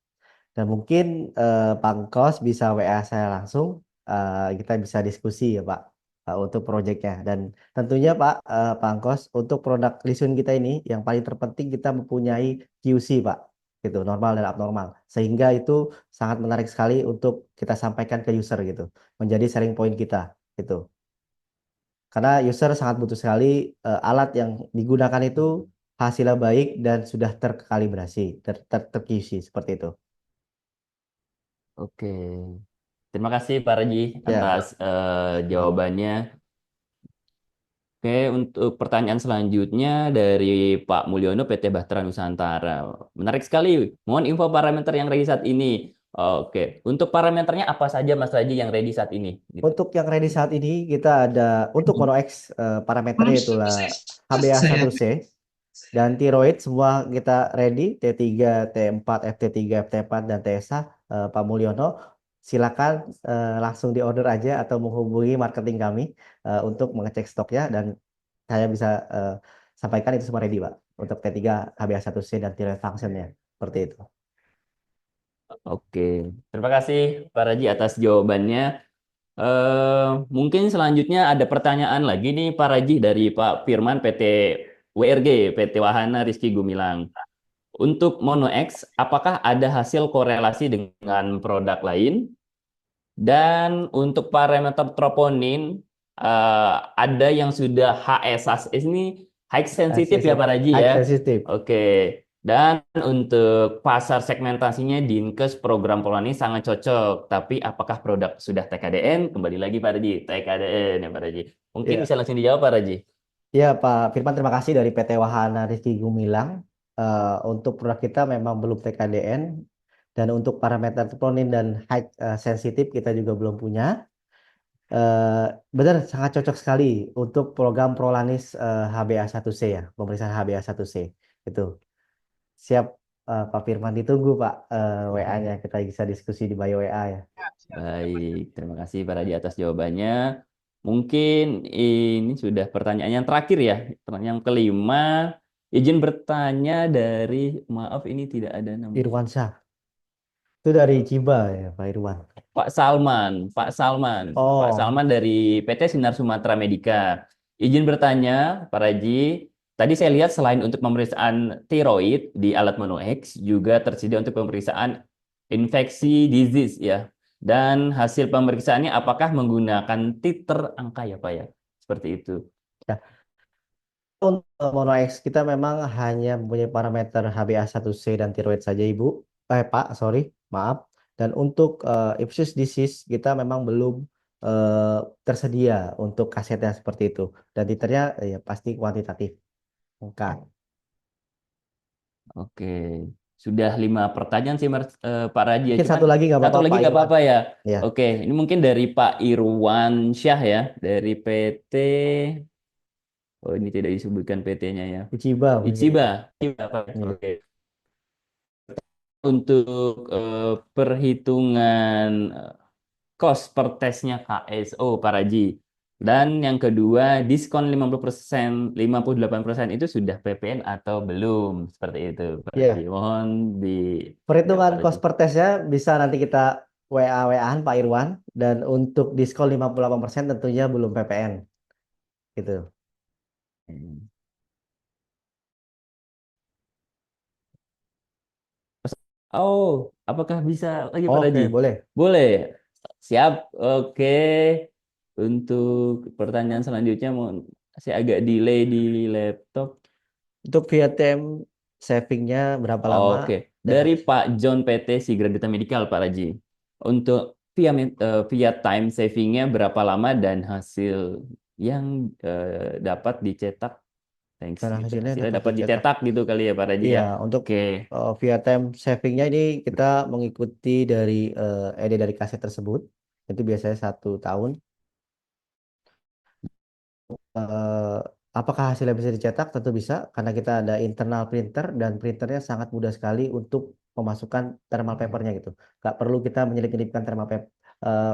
Dan mungkin Pak Kos bisa WA saya langsung, kita bisa diskusi ya Pak, untuk proyeknya. Dan tentunya Pak Kos, untuk produk Lisun kita ini yang paling terpenting kita mempunyai QC Pak, gitu, normal dan abnormal. Sehingga itu sangat menarik sekali untuk kita sampaikan ke user gitu, menjadi selling point kita gitu. Karena user sangat butuh sekali alat yang digunakan itu hasilnya baik dan sudah terkalibrasi, ter-QC seperti itu. Oke. Terima kasih Pak Raji Ya. atas jawabannya. Oke, untuk pertanyaan selanjutnya dari Pak Mulyono PT Bahtera Nusantara. Menarik sekali. Mohon info parameter yang ready saat ini. Oke, untuk parameternya apa saja Mas Raji yang ready saat ini? Gitu. Untuk yang ready saat ini kita ada untuk Mono X, parameternya itulah HbA1c dan tiroid semua kita ready, T3, T4, FT3, FT4 dan TSH. Pak Mulyono, silakan langsung di order aja atau menghubungi marketing kami untuk mengecek stoknya, dan saya bisa sampaikan itu semua ready Pak untuk T3, HbA1c dan tiroid functionnya seperti itu. Oke, terima kasih Pak Raji atas jawabannya. Eh, Mungkin selanjutnya ada pertanyaan lagi nih Pak Raji dari Pak Firman PT WRG, PT Wahana Rizky Gumilang. Untuk Mono X, apakah ada hasil korelasi dengan produk lain? Dan untuk parameter troponin, ada yang sudah HS ini high sensitif ya Pak Raji High ya. sensitive. Oke. Dan untuk pasar segmentasinya Dinkes program Polani sangat cocok. Tapi apakah produk sudah TKDN? Kembali lagi Pak Raji, TKDN ya Pak Raji. Mungkin Ya. bisa langsung dijawab Pak Raji. Ya, Pak Firman, terima kasih dari PT Wahana Rizky Gumilang. Untuk produk kita memang belum TKDN, dan untuk parameter troponin dan height sensitif kita juga belum punya. Eh, Benar, sangat cocok sekali untuk program Prolanis HbA1c ya, pemeriksaan HbA1c. Itu siap, Pak Firman, ditunggu Pak WA-nya, kita bisa diskusi di bio WA ya. Baik, terima kasih Pak Raji atas jawabannya. Mungkin ini sudah pertanyaan yang terakhir ya. Pertanyaan yang kelima. Izin bertanya dari, maaf ini tidak ada nama. Irwansyah, itu dari Ciba ya Pak Irwan. Pak Salman, Pak Salman, Pak Oh, Salman dari PT Sinar Sumatera Medica. Izin bertanya, Pak Raji, tadi saya lihat selain untuk pemeriksaan tiroid di alat Mono X, juga tersedia untuk pemeriksaan infeksi disease ya. Dan hasil pemeriksaannya apakah menggunakan titer angka ya Pak ya? Seperti itu. ya. Untuk Mono X kita memang hanya mempunyai parameter HbA1c dan tiroid saja Ibu. Pak, sorry, maaf. Dan untuk infectious disease kita memang belum eh, tersedia untuk kasetnya seperti itu. Dan titernya ya pasti kuantitatif. Angka. Oke, sudah 5 pertanyaan sih Pak Raji ya. Mungkin Cuman satu lagi nggak satu apa-apa lagi Pak nggak Irwan. apa-apa ya. Ya, Oke, ini mungkin dari Pak Irwan Syah ya, dari PT. Oh, ini tidak disebutkan PT-nya ya. Uciba mungkin Ichiba. itu. Ichiba, Pak. Iya. Oke. Untuk perhitungan cost per tesnya KSO, Pak Raji. Dan yang kedua, diskon 50%, 58% itu sudah PPN atau belum? Seperti itu, Pak Raji. Iya. Mohon dijawab, Perhitungan Pak Raji. cost per tesnya bisa nanti kita WA-WA-an Pak Irwan. Dan untuk diskon 58% tentunya belum PPN. Gitu. Hmm. Oh, apakah bisa lagi Pak Raji? Oke, boleh. Boleh. Siap. Oke. Untuk pertanyaan selanjutnya, saya agak delay di laptop. Untuk via time savingnya berapa lama? Oke. Dan Dari Pak John PT Sigradita Medical, Pak Raji. Untuk via time savingnya berapa lama dan hasil yang dapat dicetak, thanks dan gitu. hasilnya Hasilnya dapat dapat dicetak. dicetak gitu kali ya Pak Raji Iya, ya. untuk Oke. via time savingnya ini kita mengikuti dari ED dari kaset tersebut. Itu biasanya 1 tahun. Eh, Apakah hasilnya bisa dicetak? Tentu bisa, karena kita ada internal printer dan printernya sangat mudah sekali untuk memasukkan thermal papernya gitu. Nggak perlu kita menyelip-nyelipkan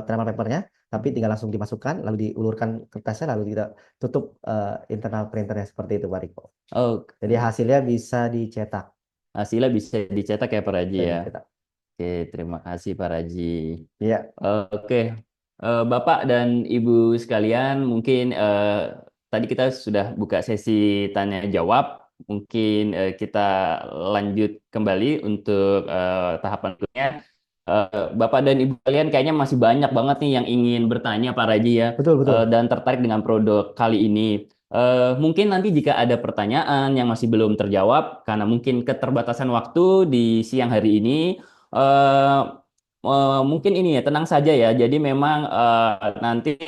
kenapa papernya, tapi tinggal langsung dimasukkan, lalu diulurkan kertasnya, lalu kita tutup internal printernya seperti itu, Pak Riko. Oh, Jadi hasilnya bisa dicetak, hasilnya bisa dicetak ya Pak Raji bisa ya. dicetak. Oke, terima kasih Pak Raji. Iya, Oke, Bapak dan Ibu sekalian, mungkin tadi kita sudah buka sesi tanya jawab. Mungkin kita lanjut kembali untuk tahapan berikutnya. Bapak dan Ibu kalian kayaknya masih banyak banget nih yang ingin bertanya Pak Raji ya, betul betul. dan tertarik dengan produk kali ini. Mungkin nanti jika ada pertanyaan yang masih belum terjawab, karena mungkin keterbatasan waktu di siang hari ini, eh, mungkin ini ya, tenang saja ya. Jadi memang nanti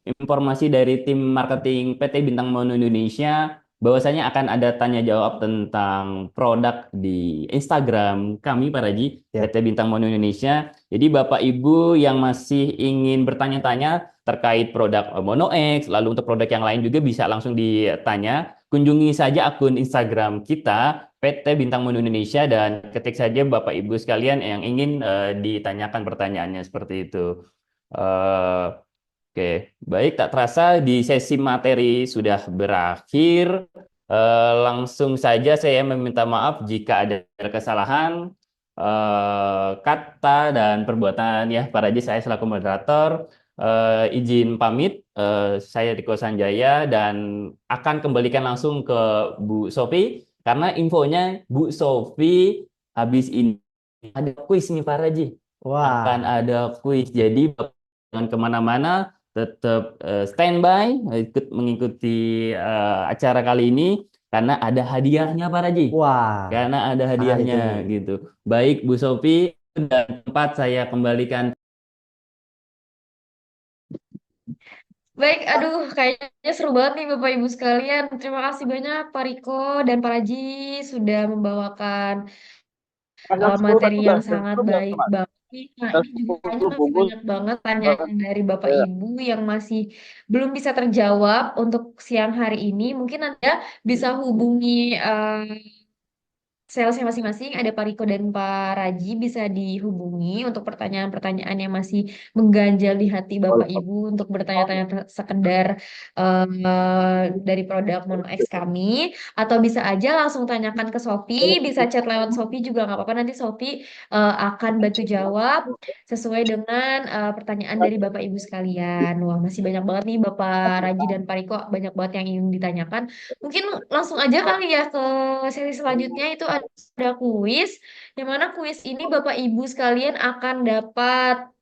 informasi dari tim marketing PT Bintang Mono Indonesia bahwasanya akan ada tanya jawab tentang produk di Instagram kami Pak Raji, Ya. PT Bintang Mono Indonesia. Jadi Bapak Ibu yang masih ingin bertanya-tanya terkait produk Mono X, lalu untuk produk yang lain juga bisa langsung ditanya. Kunjungi saja akun Instagram kita PT Bintang Mono Indonesia dan ketik saja Bapak Ibu sekalian yang ingin ditanyakan pertanyaannya seperti itu. Eh, Oke, baik, tak terasa di sesi materi sudah berakhir. Langsung saja saya meminta maaf jika ada kesalahan kata dan perbuatan ya, Pak Raji, saya selaku moderator izin pamit. Saya Riko Sanjaya dan akan kembalikan langsung ke Bu Sofi karena infonya Bu Sofi habis ini ada kuis nih Pak Raji. Akan Wah, ada kuis, jadi jangan kemana-mana, tetap standby ikut mengikuti acara kali ini karena ada hadiahnya Pak Raji. wah, Karena ada sangat hadiahnya ditunggu. gitu. Baik Bu Sofi, dan tempat saya kembalikan. Baik, aduh, kayaknya seru banget nih Bapak Ibu sekalian. Terima kasih banyak Pak Riko dan Pak Raji sudah membawakan Jam 10 materi tadi yang udah, jam sangat 10 baik Mas. banget nih. Nah, Jam ini juga kayaknya 10 masih bungkus. banyak banget pertanyaan dari Bapak Ya. Ibu yang masih belum bisa terjawab untuk siang hari ini. Mungkin Anda bisa hubungi salesnya masing-masing, ada Pak Riko dan Pak Raji, bisa dihubungi untuk pertanyaan-pertanyaan yang masih mengganjal di hati Bapak Ibu untuk bertanya-tanya sekedar dari produk Mono X kami, atau bisa aja langsung tanyakan ke Sophie, bisa chat lewat Sophie juga nggak apa-apa, nanti Sophie akan bantu jawab sesuai dengan pertanyaan dari Bapak Ibu sekalian. Wah, masih banyak banget nih Bapak Raji dan Pak Riko, banyak banget yang ingin ditanyakan. Mungkin langsung aja kali ya ke sesi selanjutnya, itu ada kuis, yang mana kuis ini Bapak Ibu sekalian akan dapat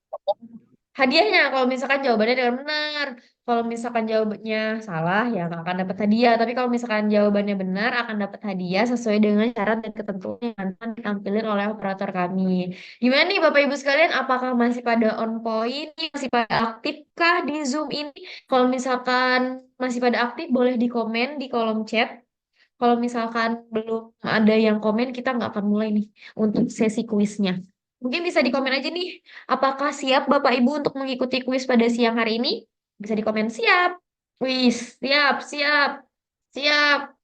hadiahnya kalau misalkan jawabannya dengan benar. Kalau misalkan jawabannya salah ya nggak akan dapat hadiah. Tapi kalau misalkan jawabannya benar akan dapat hadiah sesuai dengan syarat dan ketentuan yang akan ditampilkan oleh operator kami. Gimana nih Bapak Ibu sekalian? Apakah masih pada on point? Masih pada aktif kah di Zoom ini? Kalau misalkan masih pada aktif boleh di komen di kolom chat. Kalau misalkan belum ada yang komen, kita nggak akan mulai nih untuk sesi kuisnya. Mungkin bisa di komen aja nih, apakah siap Bapak Ibu untuk mengikuti kuis pada siang hari ini? Bisa di komen siap. Kuis, siap, siap, siap.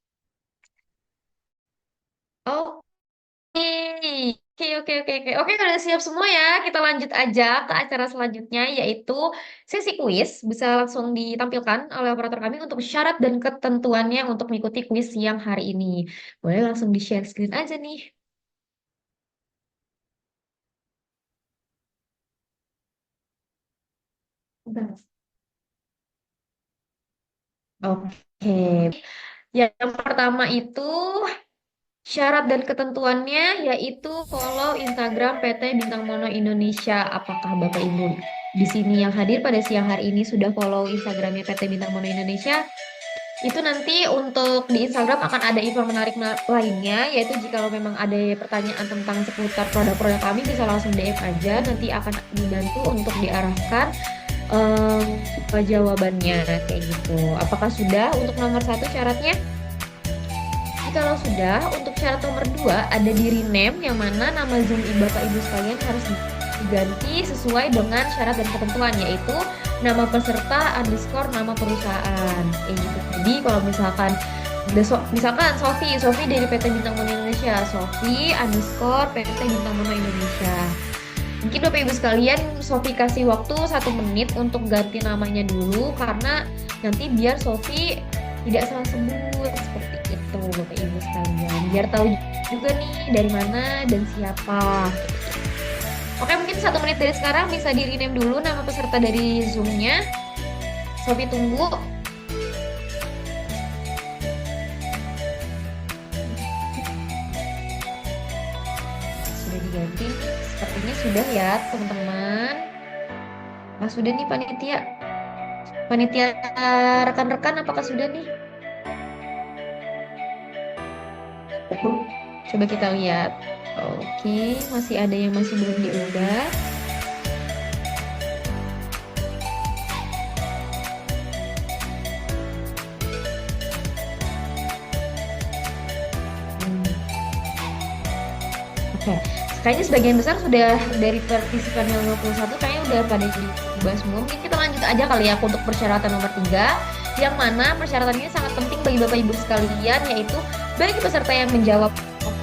Oke, oke, oke, oke, oke. Oke, udah siap semua ya. Kita lanjut aja ke acara selanjutnya, yaitu sesi kuis. Bisa langsung ditampilkan oleh operator kami untuk syarat dan ketentuannya untuk mengikuti kuis siang hari ini. Boleh langsung di-share screen aja nih. Bentar. Oke. Yang pertama itu syarat dan ketentuannya yaitu follow Instagram PT Bintang Mono Indonesia. Apakah Bapak Ibu di sini yang hadir pada siang hari ini sudah follow Instagramnya PT Bintang Mono Indonesia? Itu nanti untuk di Instagram akan ada info menarik lainnya, yaitu jika memang ada pertanyaan tentang seputar produk-produk kami bisa langsung DM aja, nanti akan dibantu untuk diarahkan jawabannya kayak gitu. Apakah sudah untuk nomor satu syaratnya? Kalau sudah, untuk syarat nomor 2 ada di rename, yang mana nama Zoom Bapak Ibu sekalian harus diganti sesuai dengan syarat dan ketentuan, yaitu nama peserta underscore nama perusahaan. Kayak gitu. Jadi kalau misalkan misalkan Sofi dari PT Bintang Mono Indonesia, Sofi underscore PT Bintang Mono Indonesia. Mungkin Bapak Ibu sekalian, Sofi kasih waktu 1 menit untuk ganti namanya dulu karena nanti biar Sofi tidak salah sebut seperti itu Bapak Ibu sekalian. Biar tahu juga nih dari mana dan siapa. Oke, mungkin 1 menit dari sekarang bisa di rename dulu nama peserta dari Zoom-nya. Sofi tunggu. Sudah diganti. Sepertinya sudah ya teman-teman. Sudah nih panitia. Panitia rekan-rekan apakah sudah nih? Coba kita lihat. Oke, masih ada yang masih belum diunggah. Oke, kayaknya sebagian besar sudah dari partisipan yang 21 kayaknya udah pada diubah semua. Mungkin kita lanjut aja kali ya untuk persyaratan nomor 3, yang mana persyaratan ini sangat penting bagi Bapak Ibu sekalian, yaitu bagi peserta yang menjawab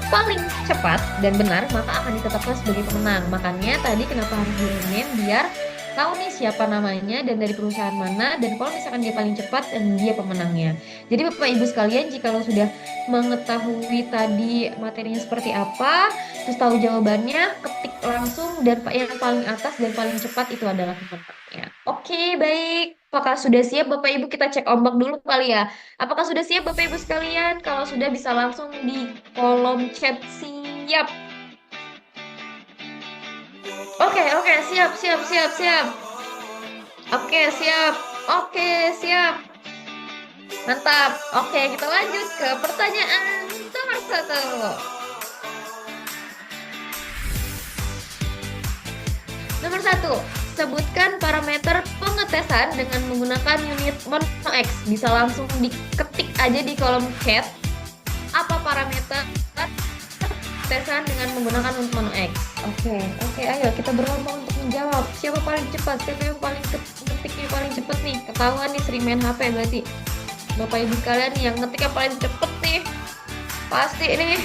paling cepat dan benar maka akan ditetapkan sebagai pemenang. Makanya tadi kenapa harus di-rename biar tahu nih siapa namanya dan dari perusahaan mana, dan kalau misalkan dia paling cepat dan dia pemenangnya. Jadi Bapak Ibu sekalian, jika lo sudah mengetahui tadi materinya seperti apa, terus tahu jawabannya, ketik langsung dan yang paling atas dan paling cepat itu adalah pemenangnya. Oke, baik. Apakah sudah siap Bapak Ibu? Kita cek ombak dulu kali ya. Apakah sudah siap Bapak Ibu sekalian? Kalau sudah bisa langsung di kolom chat siap. Oke, siap. Oke, siap. Mantap. Oke, kita lanjut ke pertanyaan nomor 1. Nomor 1, sebutkan parameter pengetesan dengan menggunakan unit MonoX. Bisa langsung diketik aja di kolom chat. Apa parameter pengetesan dengan menggunakan unit MonoX? Oke, ayo kita berlomba untuk menjawab. Siapa paling cepat? Siapa yang paling ketiknya paling cepat nih? Ketahuan nih sering main HP berarti. Bapak Ibu kalian yang ngetiknya paling cepet nih. Pasti nih.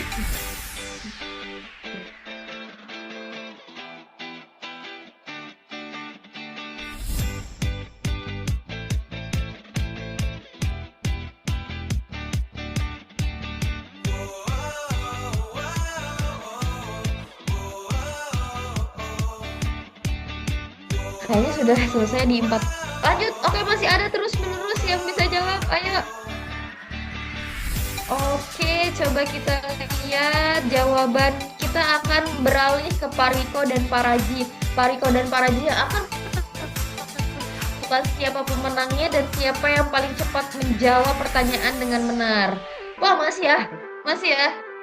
Kayaknya sudah selesai di 4. Lanjut. Oke, masih ada terus-menerus yang bisa jawab. Ayo. Oke, coba kita lihat jawaban. Kita akan beralih ke Pariko dan Paraji. Pariko dan Paraji yang akan menentukan siapa pemenangnya dan siapa yang paling cepat menjawab pertanyaan dengan benar. Wah, masih ya.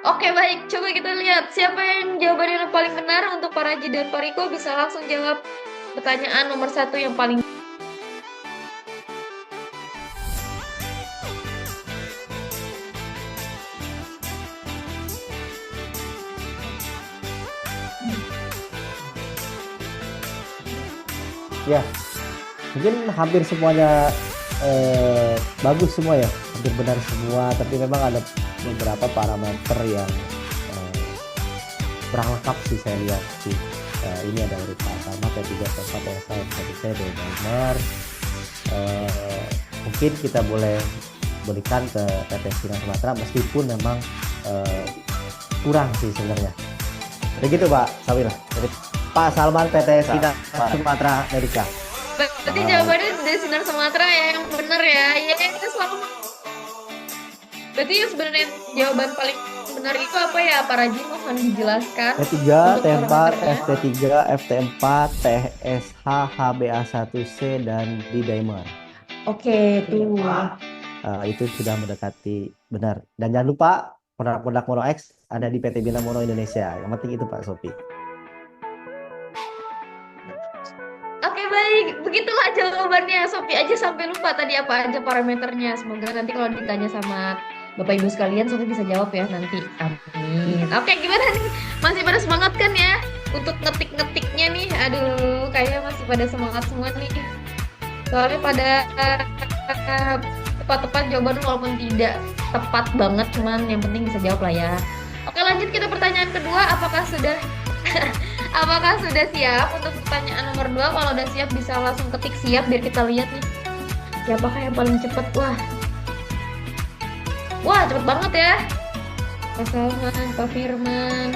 Oke, baik. Coba kita lihat siapa yang jawabannya paling benar. Untuk Paraji dan Pariko bisa langsung jawab pertanyaan nomor 1 yang paling. Ya, mungkin hampir semuanya bagus semua ya, hampir benar semua. Tapi memang ada beberapa parameter yang kurang lengkap sih saya lihat sih. Ini ada urutan pertama, P3, P4, P5, P6, P5. Mungkin kita boleh berikan ke PT Sinar Sumatera meskipun memang kurang sih sebenarnya. Begitu Pak Sawira. Jadi Pak Salman PT Sinar Sumatera Amerika. Berarti jawabannya dari Sinar Sumatera yang benar ya. Iya, kita selalu. Berarti yang sebenarnya jawaban paling benar itu apa ya, Pak Raji? Mohon dijelaskan. P3, T4, FT3, FT4, TSH, HBA1C, dan di Diamond. Oke, tuh. Itu sudah mendekati benar. Dan jangan lupa produk-produk MonoX ada di PT Bina Mono Indonesia. Yang penting itu Pak Sofi. Oke, baik. Begitulah jawabannya. Sofi aja sampai lupa tadi apa aja parameternya. Semoga nanti kalau ditanya sama Bapak Ibu sekalian, Sofi bisa jawab ya nanti. Amin. Oke, gimana nih? Masih pada semangat kan ya? Untuk ngetik-ngetiknya nih. Aduh, kayaknya masih pada semangat semua nih. Soalnya pada tepat-tepat jawaban walaupun tidak tepat banget. Cuman yang penting bisa jawab lah ya. Oke, lanjut kita pertanyaan kedua. Apakah sudah Apakah sudah siap untuk pertanyaan nomor 2? Kalau udah siap bisa langsung ketik siap biar kita lihat nih. Siapakah yang paling cepat? Wah, cepet banget ya. Pak Salman, Pak Firman.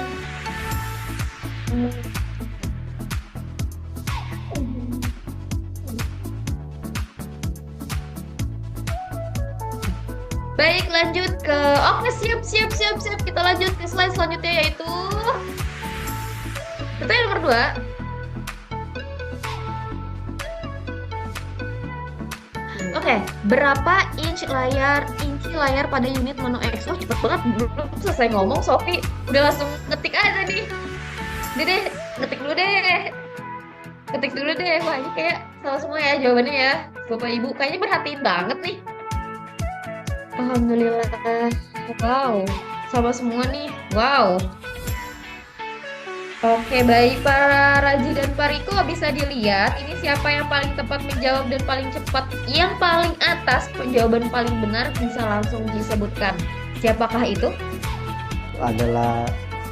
Baik, lanjut ke oke, siap. Kita lanjut ke slide selanjutnya yaitu pertanyaan nomor 2. Oke, berapa inci layar pada unit Mono X? Oh, cepet banget, belum selesai ngomong Sofi udah langsung ngetik aja nih. Udah deh, ngetik dulu deh. Wah, ini kayak salah semua ya jawabannya ya. Bapak Ibu kayaknya perhatiin banget nih. Alhamdulillah. Wow, sama semua nih. Wow. Oke, baik Pak Raji dan Pak Riko, bisa dilihat ini siapa yang paling tepat menjawab dan paling cepat. Yang paling atas penjawaban paling benar bisa langsung disebutkan. Siapakah itu? Adalah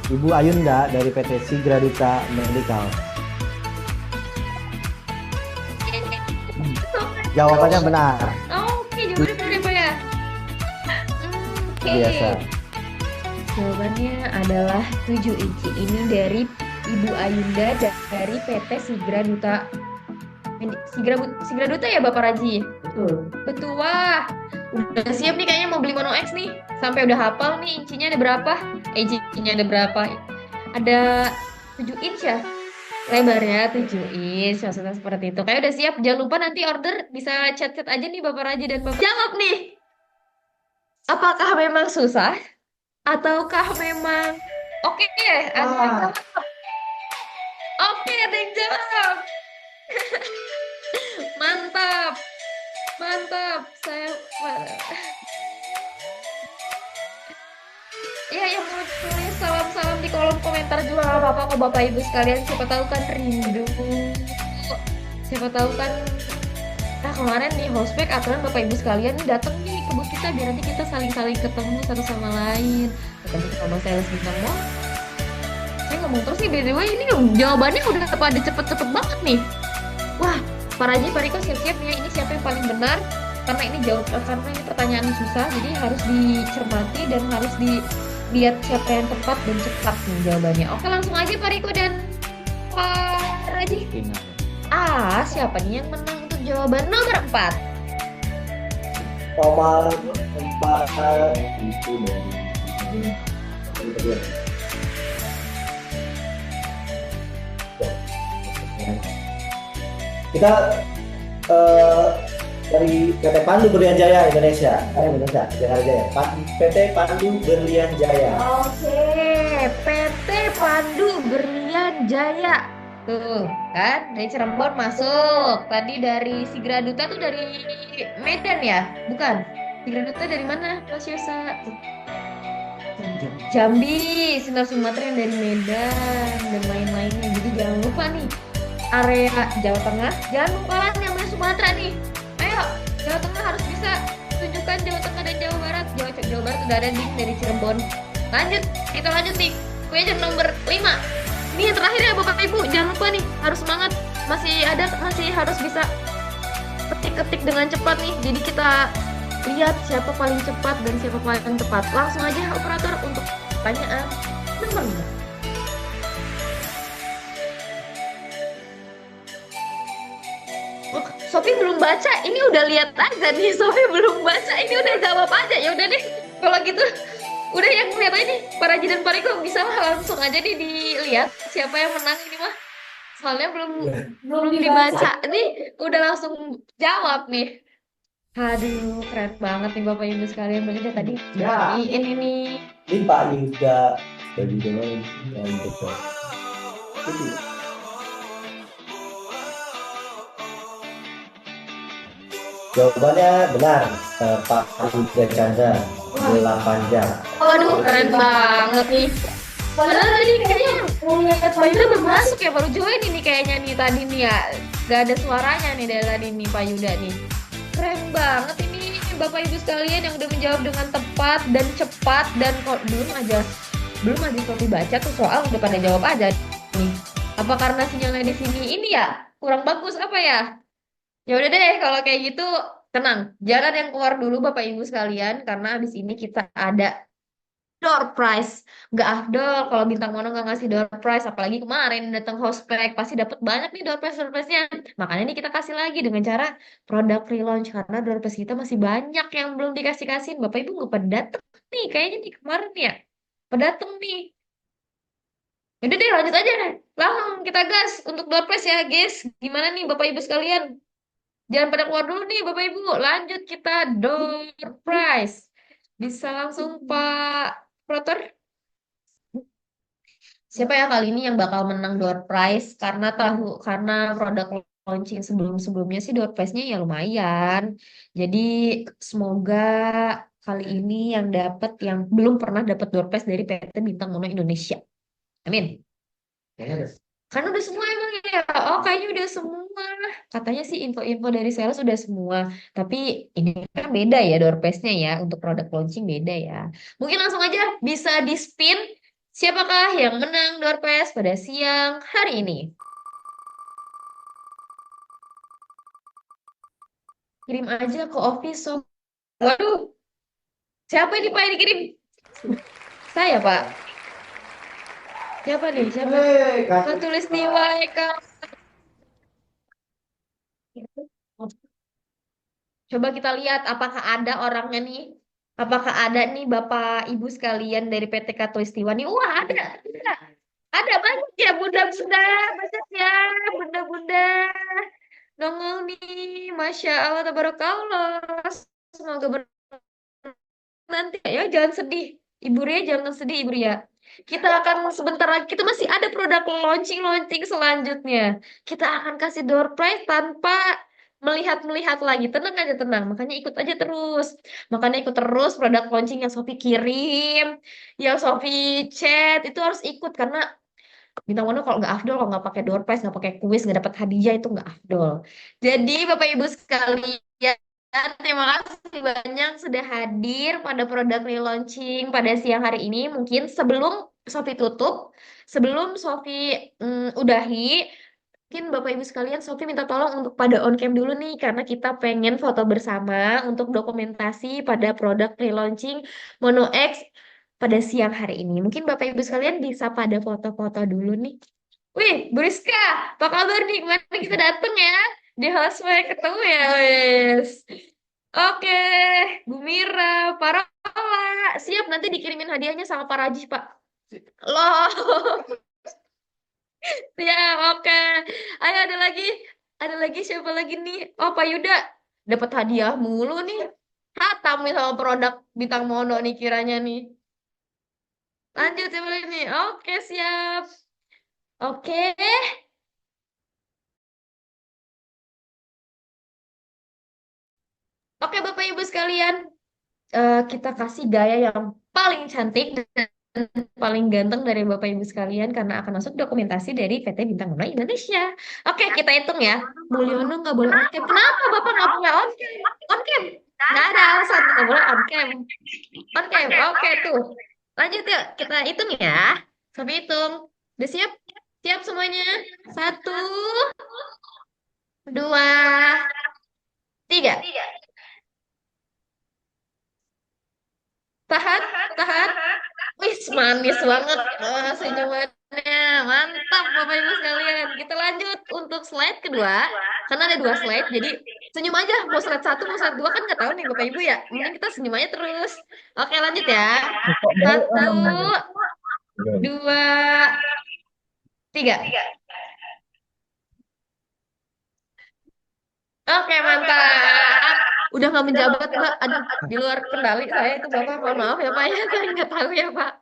Ibu Ayunda dari PT Sigraduta Medical. Jawabannya benar. Oke, jawabannya benar ya Pak ya? Oke. Biasa. Jawabannya adalah 7 inci. Ini dari Ibu Ayunda dari PT Sigraduta. Sigraduta ya Bapak Raji? Betul. Wah, udah siap nih kayaknya mau beli Mono X nih. Sampai udah hafal nih incinya ada berapa? Incinya ada berapa? Ada 7 inch ya? Lebarnya 7 inch, maksudnya seperti itu. Kayak udah siap, jangan lupa nanti order bisa chat-chat aja nih Bapak Raji dan Bapak. Jawab nih. Apakah memang susah? Ataukah memang oke? Oke, ada yang jawab. Mantap. Saya ya yang mau tulis salam-salam di kolom komentar juga nggak apa-apa kok Bapak Ibu sekalian. Siapa tahu kan rindu. Siapa tahu kan. Nah, kemarin nih hospek aturan Bapak Ibu sekalian nih datang nih ke booth kita biar nanti kita saling-saling ketemu satu sama lain. Ketemu sama sales bintang mall. Saya ngomong terus nih, by the way ini jawabannya udah pada cepet-cepet banget nih. Wah, Pak Raji, Pak Riko siap-siap ya, ini siapa yang paling benar? Karena ini pertanyaan susah, jadi harus dicermati dan harus dilihat siapa yang tepat dan cepat nih jawabannya. Oke, langsung aja Pak Riko dan Pak Raji. Siapa nih yang menang untuk jawaban nomor 4? Nomor 4 kita dari PT Pandu Berlian Jaya Indonesia. PT Pandu Berlian Jaya. Oke, PT Pandu Berlian Jaya. Tuh, kan dari Cirebon masuk. Tadi dari Sigraduta tuh dari Medan ya? Bukan. Sigraduta dari mana, Mas Yosa? Jambi, Sinar Sumatera yang dari Medan dan lain-lainnya. Jadi jangan lupa nih area Jawa Tengah, jangan lupa lah yang namanya Sumatera nih. Ayo, Jawa Tengah harus bisa tunjukkan Jawa Tengah dan Jawa Barat. Jawa Barat sudah ada nih dari Cirebon. Kita lanjut nih. Question nomor 5. Ini yang terakhir ya Bapak Ibu, jangan lupa nih, harus semangat. Masih harus bisa ketik-ketik dengan cepat nih. Jadi kita lihat siapa paling cepat dan siapa paling tepat. Langsung aja operator untuk pertanyaan nomor 5. Sofi belum baca, ini udah lihat aja nih. Sofi belum baca, ini udah jawab aja. Ya udah deh, kalau gitu udah yang lihat aja nih. Pak Raji dan Pak Riko bisa lah langsung aja nih dilihat siapa yang menang ini mah. Soalnya belum dibaca. Nih udah langsung jawab nih. Aduh, keren banget nih Bapak Ibu sekalian. Banyak tadi Ya. ini. Ini Pak Yuda dari Dewan yang betul. Itu. Jawabannya benar, Pak Yuda Chandra, 8 jam. Waduh, keren banget nih. Padahal tadi kayaknya ngeliat Pak Yuda belum masuk ya, baru join ini kayaknya nih tadi nih ya. Gak ada suaranya nih dari tadi nih Pak Yuda nih. Keren banget ini Bapak Ibu sekalian yang udah menjawab dengan tepat dan cepat dan kok belum aja Sofi baca tuh soal udah pada jawab aja nih. Apa karena sinyalnya di sini ini ya kurang bagus apa ya? Ya udah deh kalau kayak gitu tenang, jangan yang keluar dulu Bapak Ibu sekalian karena habis ini kita ada door prize. Nggak afdol kalau bintang Mono nggak ngasih door prize, apalagi kemarin datang hospek pasti dapat banyak nih door prize-nya. Makanya ini kita kasih lagi dengan cara produk relaunch karena door prize kita masih banyak yang belum dikasih-kasihin. Bapak Ibu nggak pada datang nih kayaknya nih kemarin ya. Pada datang nih. Yaudah deh lanjut aja. Langsung kita gas untuk door prize ya guys. Gimana nih Bapak Ibu sekalian? Jangan pada keluar dulu nih Bapak Ibu. Lanjut kita door prize. Bisa langsung Pak Protor. Siapa ya kali ini yang bakal menang door prize karena produk launching sebelum-sebelumnya sih door prize-nya ya lumayan. Jadi semoga kali ini yang dapat yang belum pernah dapat door prize dari PT Bintang Mono Indonesia. Amin. Kan udah semua emang ya. Oh, kayaknya udah semua. Katanya sih info-info dari sales udah semua. Tapi ini kan beda ya door prize-nya ya. Untuk produk launching beda ya. Mungkin langsung aja bisa di-spin. Siapakah yang menang door prize pada siang hari ini? Kirim aja ke office. Waduh, siapa ini Pak yang dikirim? Saya Pak. Siapa nih? Siapa? Khatulistiwa Eka. Coba kita lihat apakah ada orangnya nih. Apakah ada nih Bapak Ibu sekalian dari PT Katulistiwa nih? Wah, ada. Ada banyak ya bunda-bunda. Banyak ya bunda-bunda. Nongol nih. Masya Allah, tabarakallah. Semoga nanti ya jangan sedih. Ibu Ria jangan sedih Ibu Ria. Kita akan sebentar lagi kita masih ada produk launching selanjutnya. Kita akan kasih door prize tanpa melihat-melihat lagi. Tenang aja tenang. Makanya ikut aja terus. Makanya ikut terus produk launching yang Shopee kirim, yang Shopee chat itu harus ikut karena bintang Mono kalau nggak afdol, kalau nggak pakai door prize, nggak pakai kuis, nggak dapat hadiah itu nggak afdol. Jadi Bapak Ibu sekalian, terima kasih banyak sudah hadir pada produk relaunching pada siang hari ini. Mungkin sebelum Shopee tutup, sebelum Shopee udahi, mungkin Bapak Ibu sekalian, Shopee minta tolong untuk pada on cam dulu nih, karena kita pengen foto bersama untuk dokumentasi pada produk relaunching Mono X pada siang hari ini. Mungkin Bapak Ibu sekalian bisa pada foto-foto dulu nih. Wih, Bu Rizka, apa kabar nih? Kemarin kita dateng ya di Housewife ketemu ya, wes. Oke, Bu Mira, Pak Rola, siap nanti dikirimin hadiahnya sama Pak Raji, Pak. Loh, siap, oke. Ayo ada lagi siapa lagi nih? Oh, Pak Yuda, dapat hadiah mulu nih. Hatam nih sama produk Bintang Mono nih kiranya nih. Lanjut siapa lagi nih? Oke, siap. Oke, oke Bapak Ibu sekalian, kita kasih gaya yang paling cantik dan paling ganteng dari Bapak Ibu sekalian karena akan masuk dokumentasi dari PT Bintang Mono Indonesia. Oke, kita hitung ya. Mulyono nggak boleh on cam. Kenapa Bapak nggak boleh on cam? On cam. Nggak ada alasan nggak boleh on cam. On cam. Oke tuh. Lanjut yuk. Kita hitung ya. Sampai hitung. Udah siap? Siap semuanya? Satu, dua, tiga. Tahan, tahan. Wih, manis banget senyumannya. Mantap, Bapak Ibu sekalian. Kita lanjut untuk slide kedua. Karena ada dua slide, jadi senyum aja. Mau slide satu, mau slide dua kan nggak tahu nih Bapak Ibu ya. Mending kita senyum aja terus. Oke, lanjut ya. Satu, dua, tiga. Oke, mantap. Udah nggak menjabat, Mbak. Aduh, di luar kendali saya itu, Bapak. Mohon maaf ya, Pak. Ya, saya nggak tahu ya, Pak.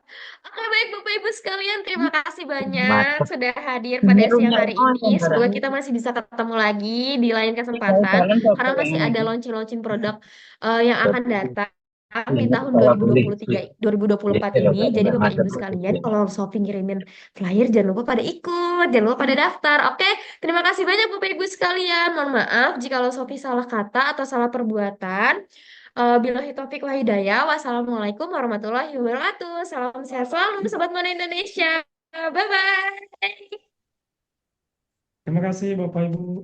Oke, baik, Bapak Ibu sekalian. Terima kasih banyak sudah hadir pada siang hari ini. Semoga kita masih bisa ketemu lagi di lain kesempatan. Karena masih ada launching-launching produk yang akan datang di tahun 2024 ini. Jadi Bapak Ibu sekalian, kalau Shopee ngirimin flyer, jangan lupa pada ikut, jangan lupa pada daftar. Oke, terima kasih banyak Bapak Ibu sekalian. Mohon maaf jika Shopee salah kata atau salah perbuatan. Billahi taufiq wa hidayah. Wassalamualaikum warahmatullahi wabarakatuh. Salam sehat selalu Sobat Mana Indonesia. Bye-bye. Terima kasih Bapak Ibu.